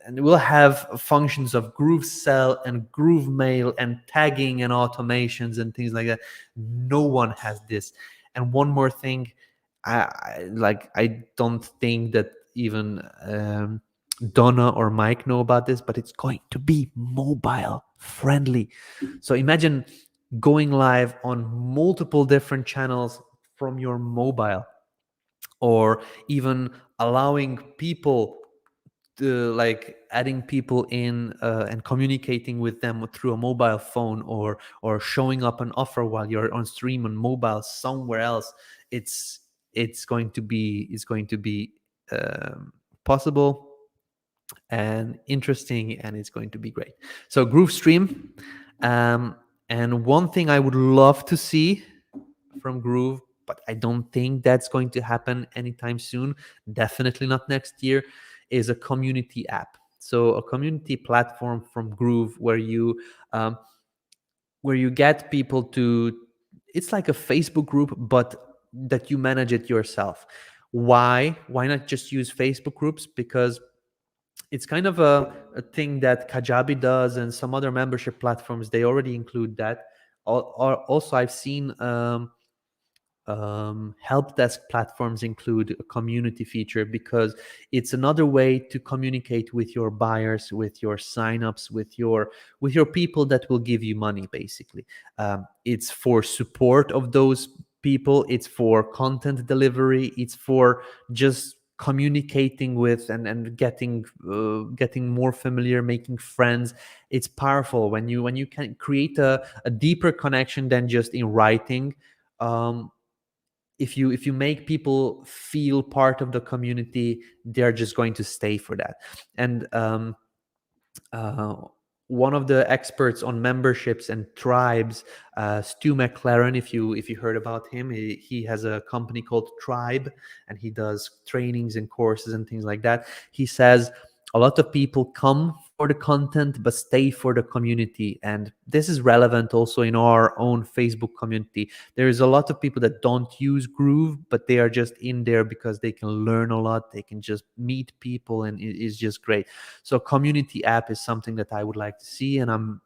we'll have functions of GrooveSell and GrooveMail and tagging and automations and things like that. No one has this. And one more thing, I don't think that even Donna or Mike know about this, but it's going to be mobile friendly. So imagine going live on multiple different channels from your mobile. or even allowing people to, like, adding people in and communicating with them through a mobile phone, or showing up an offer while you're on stream on mobile somewhere else. It's going to be possible and interesting, and it's going to be great. So Groove Stream, and one thing I would love to see from Groove, but I don't think that's going to happen anytime soon, definitely not next year, is a community app. So a community platform from Groove where you get people to, it's like a Facebook group, but that you manage it yourself. Why not just use Facebook groups? Because it's kind of a thing that Kajabi does, and some other membership platforms, they already include that. Also, I've seen help desk platforms include a community feature, because it's another way to communicate with your buyers, with your signups, with your people that will give you money, basically. It's for support of those people, it's for content delivery, it's for just communicating with, and getting more familiar, making friends. It's powerful when you can create a deeper connection than just in writing. um, if you make people feel part of the community, they're just going to stay for that. And uh, one of the experts on memberships and tribes, Stu McLaren, if you heard about him, he has a company called Tribe, and he does trainings and courses and things like that. He says a lot of people come for the content but stay for the community, and this is relevant also in our own Facebook community. There is a lot of people that don't use Groove, but they are just in there because they can learn a lot, they can just meet people, and it is just great. So community app is something that I would like to see, and I'm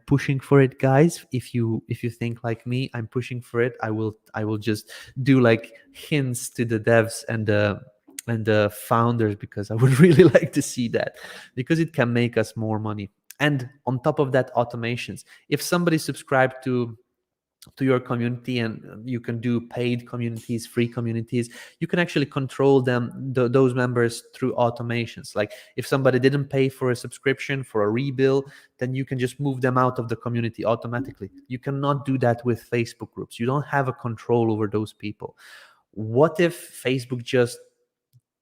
pushing for it, guys. If you think like me, I'm pushing for it. I will just do like hints to the devs and the founders, because I would really like to see that, because it can make us more money. And on top of that, automations. If somebody subscribed to your community, and you can do paid communities, free communities, you can actually control them, those members, through automations. Like if somebody didn't pay for a subscription, for a rebill, then you can just move them out of the community automatically. You cannot do that with Facebook groups. You don't have a control over those people. What if Facebook just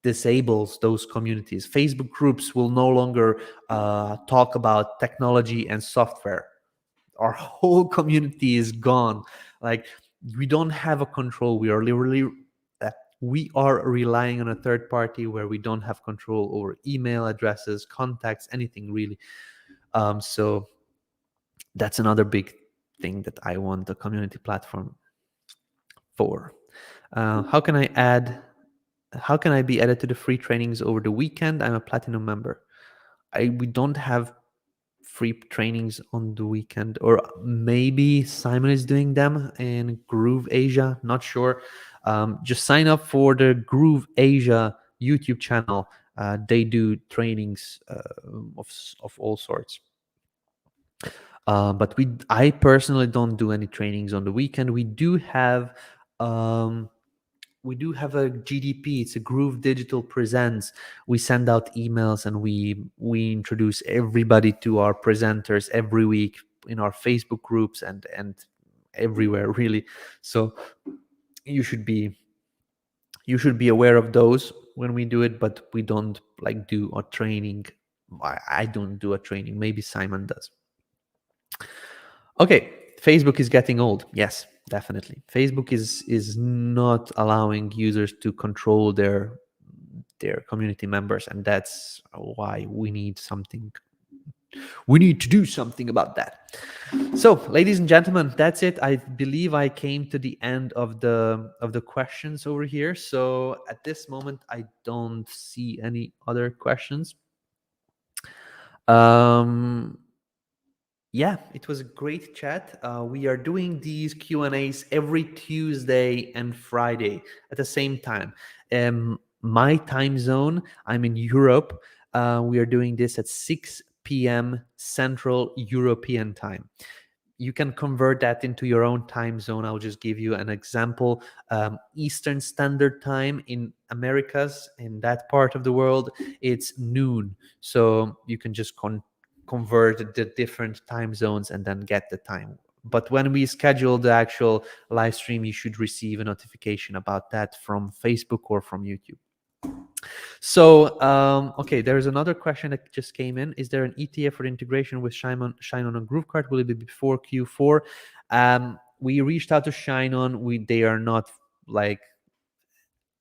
disables those communities? Facebook groups will no longer talk about technology and software. Our whole community is gone. Like, we don't have a control. We are literally we are relying on a third party, where we don't have control over email addresses, contacts, anything really. So that's another big thing that I want a community platform for. How can I be added to the free trainings over the weekend? I'm a platinum member. We don't have free trainings on the weekend, or maybe Simon is doing them in Groove Asia, not sure. Just sign up for the Groove Asia YouTube channel. They do trainings of all sorts. But I personally don't do any trainings on the weekend. We do have a GDP. It's a Groove Digital Presents. We send out emails, and we introduce everybody to our presenters every week in our Facebook groups and everywhere, really. So you should be aware of those when we do it, but we don't like do a training. I don't do a training. Maybe Simon does. Okay, Facebook is getting old. Yes, definitely. Facebook is not allowing users to control their community members, and that's why we need to do something about that. So, ladies and gentlemen, that's it. I believe I came to the end of the questions over here. So at this moment, I don't see any other questions. Yeah, it was a great chat. We are doing these Q&As every Tuesday and Friday at the same time. My time zone, I'm in Europe. We are doing this at 6 p.m. Central European time. you can convert that into your own time zone. I'll just give you an example. Eastern Standard Time in Americas, in that part of the world, it's noon. So you can just convert the different time zones and then get the time. But when we schedule the actual live stream, you should receive a notification about that from Facebook or from YouTube. So, okay, there's another question that just came in. Is there an ETA for integration with Shine on GrooveCart? Will it be before Q4? We reached out to Shine on. They are not like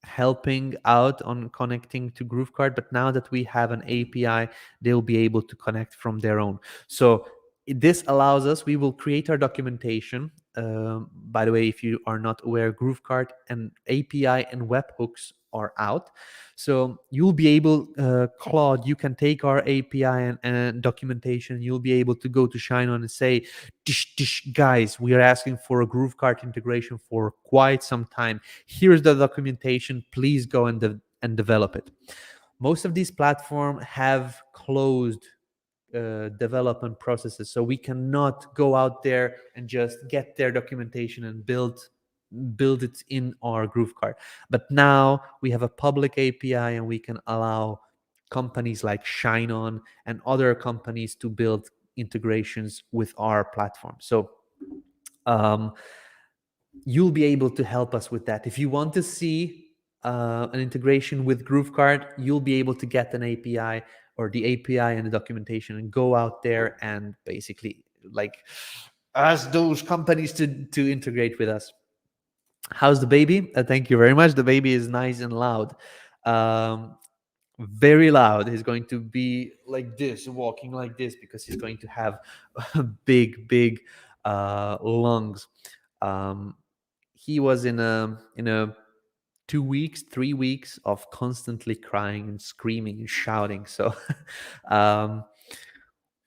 helping out on connecting to GrooveCart, but now that we have an API, they'll be able to connect from their own. So this allows us, we will create our documentation. By the way, if you are not aware, GrooveCart and API and webhooks are out. So you'll be able, Claude, you can take our API and documentation, you'll be able to go to Shine On and say, guys, we are asking for a GrooveCart integration for quite some time. Here's the documentation, please go and develop it. Most of these platforms have closed development processes, so we cannot go out there and just get their documentation and build it in our GrooveCart. But now we have a public API and we can allow companies like Shine On and other companies to build integrations with our platform. So you'll be able to help us with that. If you want to see an integration with GrooveCart, you'll be able to get an API or the API and the documentation and go out there and basically like ask those companies to integrate with us. How's the baby? Thank you very much. The baby is nice and loud. Very loud. He's going to be like this, walking like this, because he's going to have big lungs. He was in a 2 weeks, 3 weeks of constantly crying and screaming and shouting. So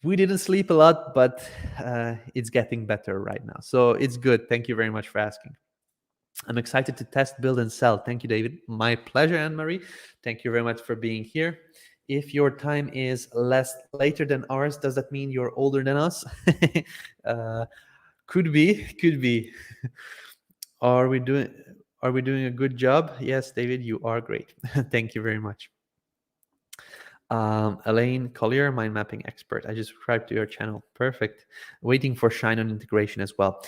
we didn't sleep a lot, but it's getting better right now. So it's good. Thank you very much for asking. I'm excited to test, build, and sell. Thank you, David. My pleasure, Anne-Marie. Thank you very much for being here. If your time is later than ours, does that mean you're older than us? Could be. Are we doing a good job? Yes, David, you are great. Thank you very much. Elaine Collier, mind mapping expert. I just subscribed to your channel. Perfect. Waiting for Shine On integration as well.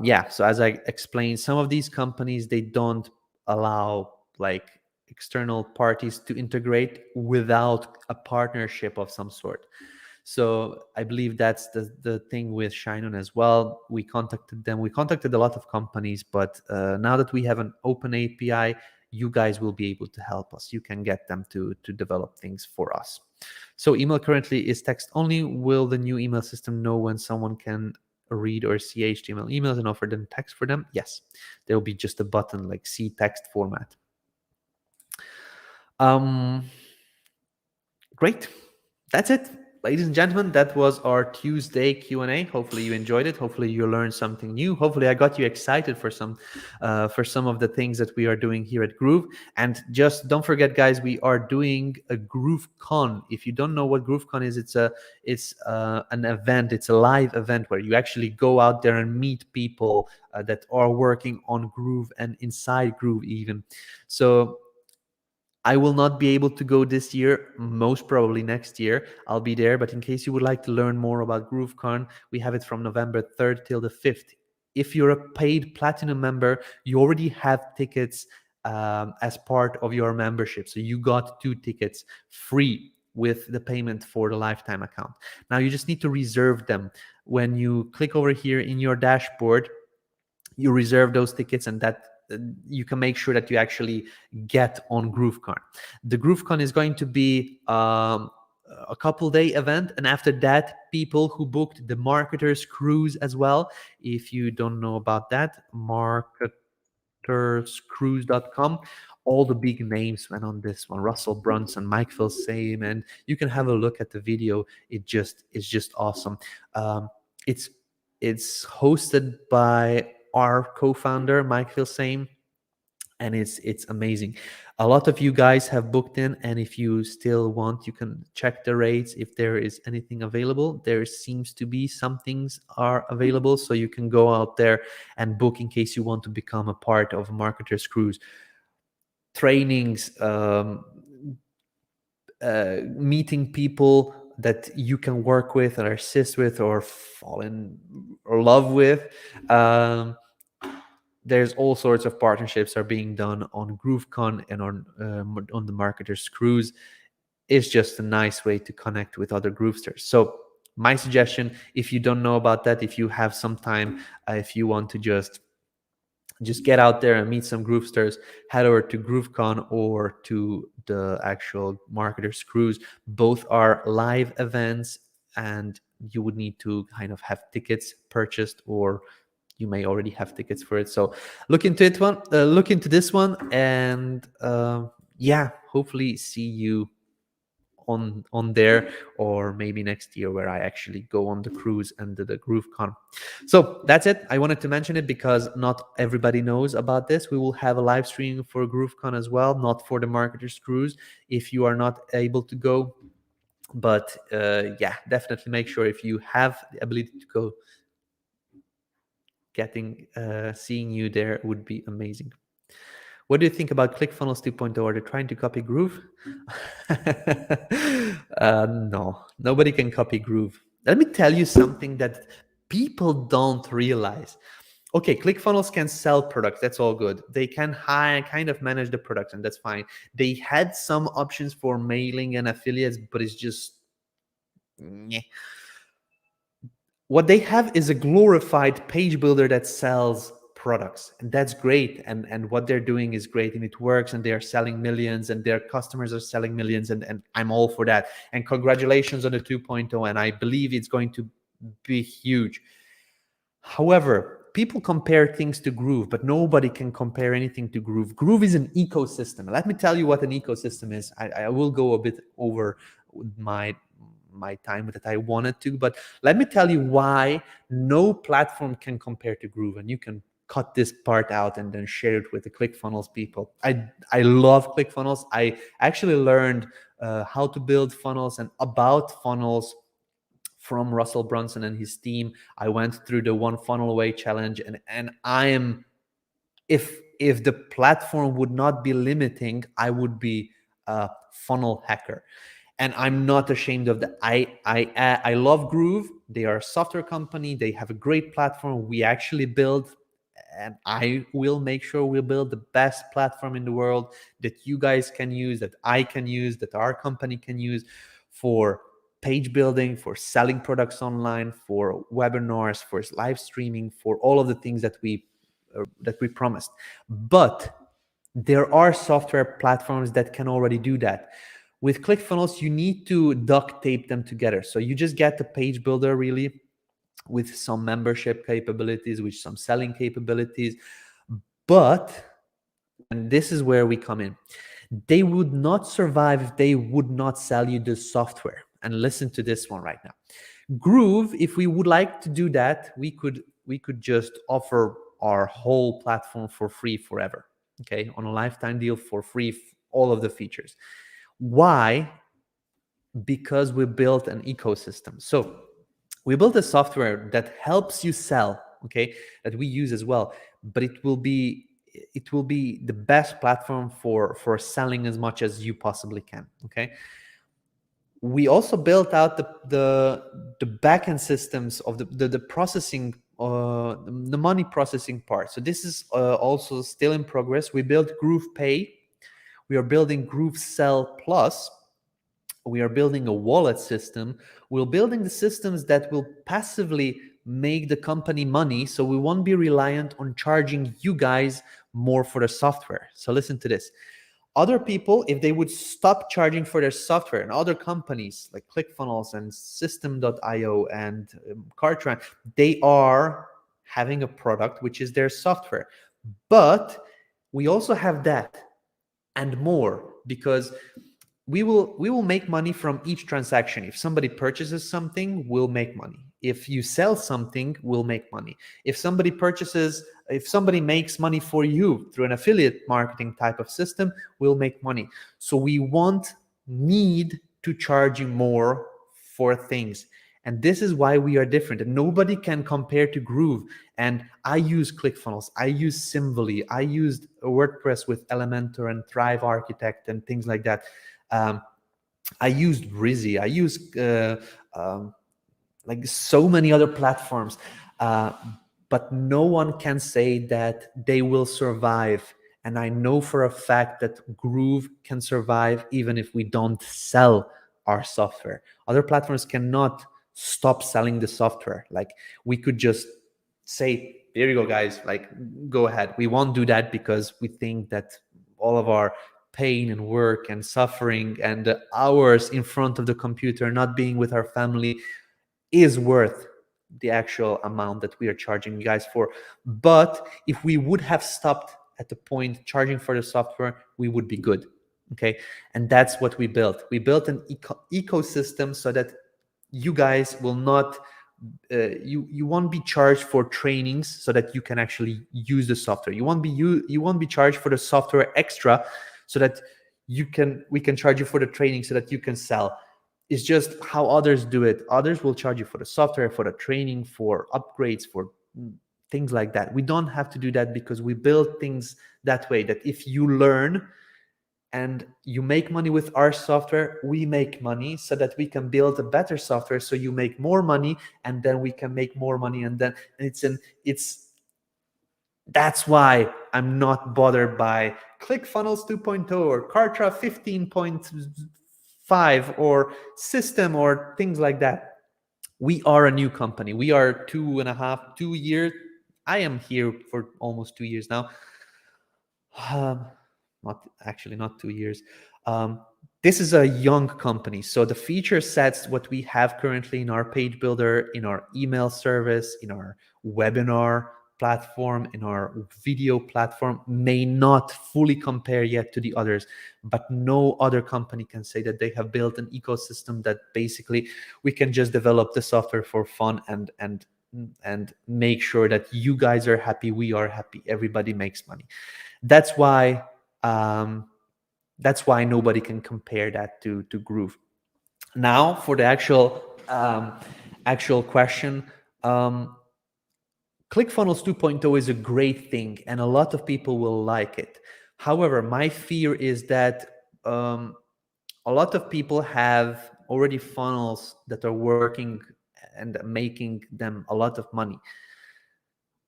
Yeah, so as I explained, some of these companies, they don't allow like external parties to integrate without a partnership of some sort. So I believe that's the thing with Shine On as well. We contacted them. We contacted a lot of companies, but now that we have an open API, you guys will be able to help us. You can get them to develop things for us. So email currently is text only. Will the new email system know when someone can read or see HTML emails and offer them text for them? Yes, there will be just a button like see text format. Great. That's it. Ladies and gentlemen, that was our Tuesday Q&A. Hopefully you enjoyed it. Hopefully you learned something new. Hopefully I got you excited for some of the things that we are doing here at Groove. And just don't forget, guys, we are doing a GrooveKon. If you don't know what GrooveKon is, it's an event. It's a live event where you actually go out there and meet people that are working on Groove and inside Groove even. So I will not be able to go this year, most probably next year. I'll be there, but in case you would like to learn more about GrooveKon, we have it from November 3rd till the 5th. If you're a paid platinum member, you already have tickets as part of your membership. So you got 2 tickets free with the payment for the lifetime account. Now you just need to reserve them. When you click over here in your dashboard, you reserve those tickets, and that you can make sure that you actually get on GrooveKon. The GrooveKon is going to be a couple-day event, and after that, people who booked the Marketers Cruise as well. If you don't know about that, marketerscruise.com. All the big names went on this one. Russell Brunson, Mike Filsaime, and you can have a look at the video. It's just awesome. It's hosted by our co-founder, Mike Filsaime, and it's amazing. A lot of you guys have booked in, and if you still want, you can check the rates if there is anything available. There seems to be some things are available, so you can go out there and book in case you want to become a part of Marketers Cruise trainings, meeting people that you can work with or assist with or fall in love with. There's all sorts of partnerships are being done on GrooveKon and on the Marketers Cruise. It's just a nice way to connect with other Groovesters. So my suggestion, if you don't know about that, if you have some time, if you want to just get out there and meet some Groovesters, head over to GrooveKon or to the actual Marketers Cruise. Both are live events, and you would need to kind of have tickets purchased, or you may already have tickets for it. So look into this one, and yeah, hopefully see you on there, or maybe next year where I actually go on the cruise and the GrooveKon. So that's it. I wanted to mention it because not everybody knows about this. We will have a live stream for GrooveKon as well, not for the Marketers Cruise if you are not able to go. But yeah, definitely make sure if you have the ability to go, seeing you there would be amazing. What do you think about ClickFunnels 2.0? Are they trying to copy Groove? No, nobody can copy Groove. Let me tell you something that people don't realize. Okay, ClickFunnels can sell products. That's all good. They can kind of manage the products, and that's fine. They had some options for mailing and affiliates, but it's just... Meh. What they have is a glorified page builder that sells products, and that's great, and what they're doing is great, and it works, and they are selling millions, and their customers are selling millions, and I'm all for that. And congratulations on the 2.0, and I believe it's going to be huge. However, people compare things to Groove, but nobody can compare anything to Groove. Groove is an ecosystem. Let me tell you what an ecosystem is. I will go a bit over my time that I wanted to, but let me tell you why no platform can compare to Groove, and you can cut this part out and then share it with the ClickFunnels people. I love ClickFunnels. I actually learned how to build funnels and about funnels from Russell Brunson and his team. I went through the One Funnel Away challenge, and I am, if the platform would not be limiting, I would be a funnel hacker. And I'm not ashamed of that. I love Groove. They are a software company. They have a great platform. We actually build, and I will make sure we build the best platform in the world that you guys can use, that I can use, that our company can use for page building, for selling products online, for webinars, for live streaming, for all of the things that we promised. But there are software platforms that can already do that. With ClickFunnels, you need to duct tape them together. So you just get the page builder really with some membership capabilities, with some selling capabilities. But, and this is where we come in, they would not survive if they would not sell you the software. And listen to this one right now. Groove, if we would like to do that, we could just offer our whole platform for free forever, okay, on a lifetime deal for free, all of the features. Why? Because we built an ecosystem. So we built a software that helps you sell, okay, that we use as well, but it will be the best platform for selling as much as you possibly can, okay? We also built out the backend systems of the processing, the money processing part. So this is also still in progress. We built GroovePay. We are building GrooveSell Plus. We are building a wallet system. We're building the systems that will passively make the company money, so we won't be reliant on charging you guys more for the software. So listen to this. Other people, if they would stop charging for their software, and other companies like ClickFunnels and System.io and Cartran, they are having a product which is their software. But we also have that and more, because we will make money from each transaction. If somebody purchases something, we'll make money. If you sell something, we'll make money. If somebody purchases if somebody makes money for you through an affiliate marketing type of system, we'll make money. So we won't need to charge you more for things. And this is why we are different, and nobody can compare to Groove. And I use ClickFunnels, I use Symfony, I used WordPress with Elementor and Thrive Architect and things like that. I used Rizzy, I used like so many other platforms, but no one can say that they will survive. And I know for a fact that Groove can survive even if we don't sell our software. Other platforms cannot stop selling the software. Like, we could just say, here you go, guys, like, go ahead. We won't do that because we think that all of our pain and work and suffering and the hours in front of the computer, not being with our family, is worth the actual amount that we are charging you guys for. But if we would have stopped at the point charging for the software, we would be good. Okay. And that's what we built. We built an ecosystem so that you guys will not, you won't be charged for trainings so that you can actually use the software. You won't be charged for the software extra so that we can charge you for the training so that you can sell. It's just how others do it. Others will charge you for the software, for the training, for upgrades, for things like that. We don't have to do that because we build things that way, that if you learn and you make money with our software, we make money so that we can build a better software. So you make more money, and then we can make more money. And then that's why I'm not bothered by ClickFunnels 2.0 or Kartra 15.5 or system or things like that. We are a new company. We are 2 years. I am here for almost 2 years now. Not 2 years. This is a young company. So the feature sets, what we have currently in our page builder, in our email service, in our webinar platform, in our video platform, may not fully compare yet to the others, but no other company can say that they have built an ecosystem that basically we can just develop the software for fun and make sure that you guys are happy, we are happy, everybody makes money. That's why nobody can compare that to Groove. Now for the actual question, ClickFunnels 2.0 is a great thing and a lot of people will like it. However, my fear is that a lot of people have already funnels that are working and making them a lot of money.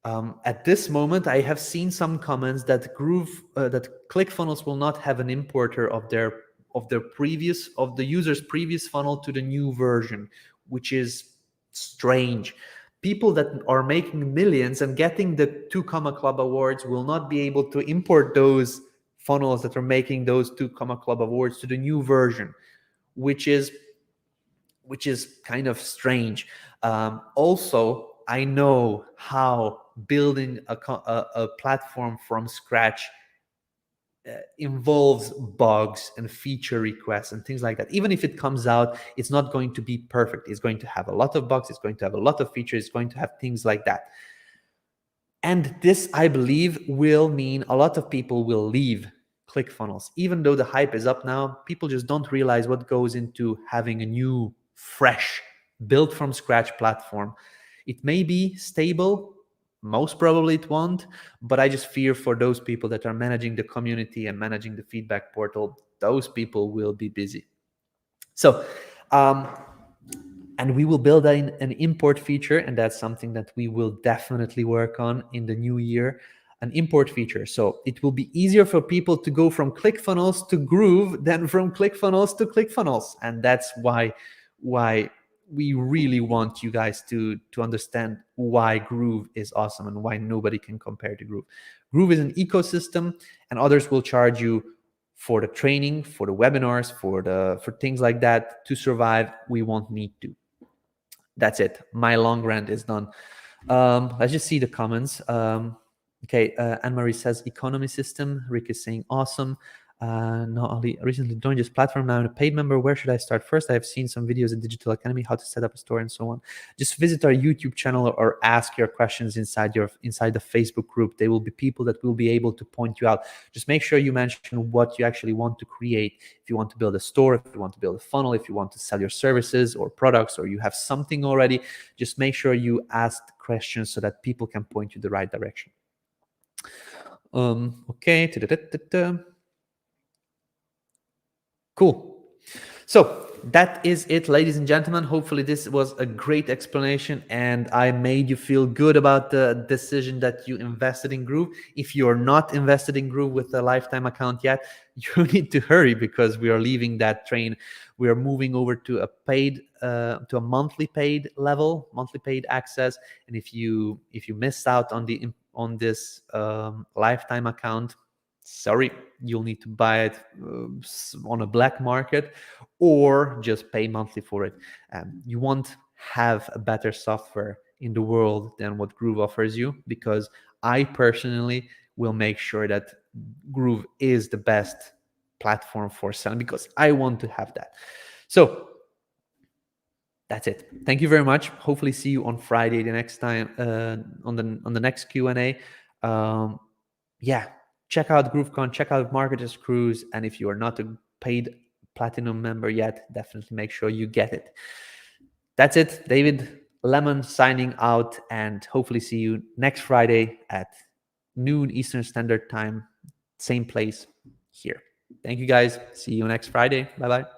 At this moment, I have seen some comments that that ClickFunnels will not have an importer of the user's previous funnel to the new version, which is strange. People that are making millions and getting the 2 Comma Club awards will not be able to import those funnels that are making those 2 Comma Club awards to the new version, which is kind of strange. Also, I know how building a platform from scratch involves bugs and feature requests and things like that. Even if it comes out, it's not going to be perfect. It's going to have a lot of bugs. It's going to have a lot of features. It's going to have things like that. And this, I believe, will mean a lot of people will leave ClickFunnels. Even though the hype is up now, people just don't realize what goes into having a new, fresh, built from scratch platform. It may be stable. Most probably it won't, but I just fear for those people that are managing the community and managing the feedback portal. Those people will be busy. So, and we will build an import feature, and that's something that we will definitely work on in the new year, an import feature. So it will be easier for people to go from ClickFunnels to Groove than from ClickFunnels to ClickFunnels. And that's why we really want you guys to understand why Groove is awesome and why nobody can compare to Groove. Groove is an ecosystem, and others will charge you for the training, for the webinars, for things like that. To survive, we won't need to. That's it. My long rant is done. Let's just see the comments. Okay, Anne-Marie says economy system. Rick is saying awesome. Not only recently joined this platform, now I'm a paid member. Where should I start first? I have seen some videos at Digital Academy, how to set up a store and so on. Just visit our YouTube channel or ask your questions inside the Facebook group. There will be people that will be able to point you out. Just make sure you mention what you actually want to create. If you want to build a store, if you want to build a funnel, if you want to sell your services or products, or you have something already, just make sure you ask questions so that people can point you the right direction. Okay. Cool. So that is it, ladies and gentlemen. Hopefully this was a great explanation and I made you feel good about the decision that you invested in Groove. If you're not invested in Groove with a lifetime account yet, you need to hurry, because we are leaving that train. We are moving over to a monthly paid level, monthly paid access. And if you missed out on this lifetime account, sorry, you'll need to buy it on a black market or just pay monthly for it. You won't have a better software in the world than what Groove offers you, because I personally will make sure that Groove is the best platform for selling, because I want to have that. So that's it. Thank you very much. Hopefully see you on Friday the next time on the next Q&A. Yeah, check out GrooveKon, check out Marketers Cruise, and if you are not a paid platinum member yet, definitely make sure you get it. That's it. David Lemon signing out, and hopefully see you next Friday at noon Eastern Standard Time, same place here. Thank you guys. See you next Friday. Bye-bye.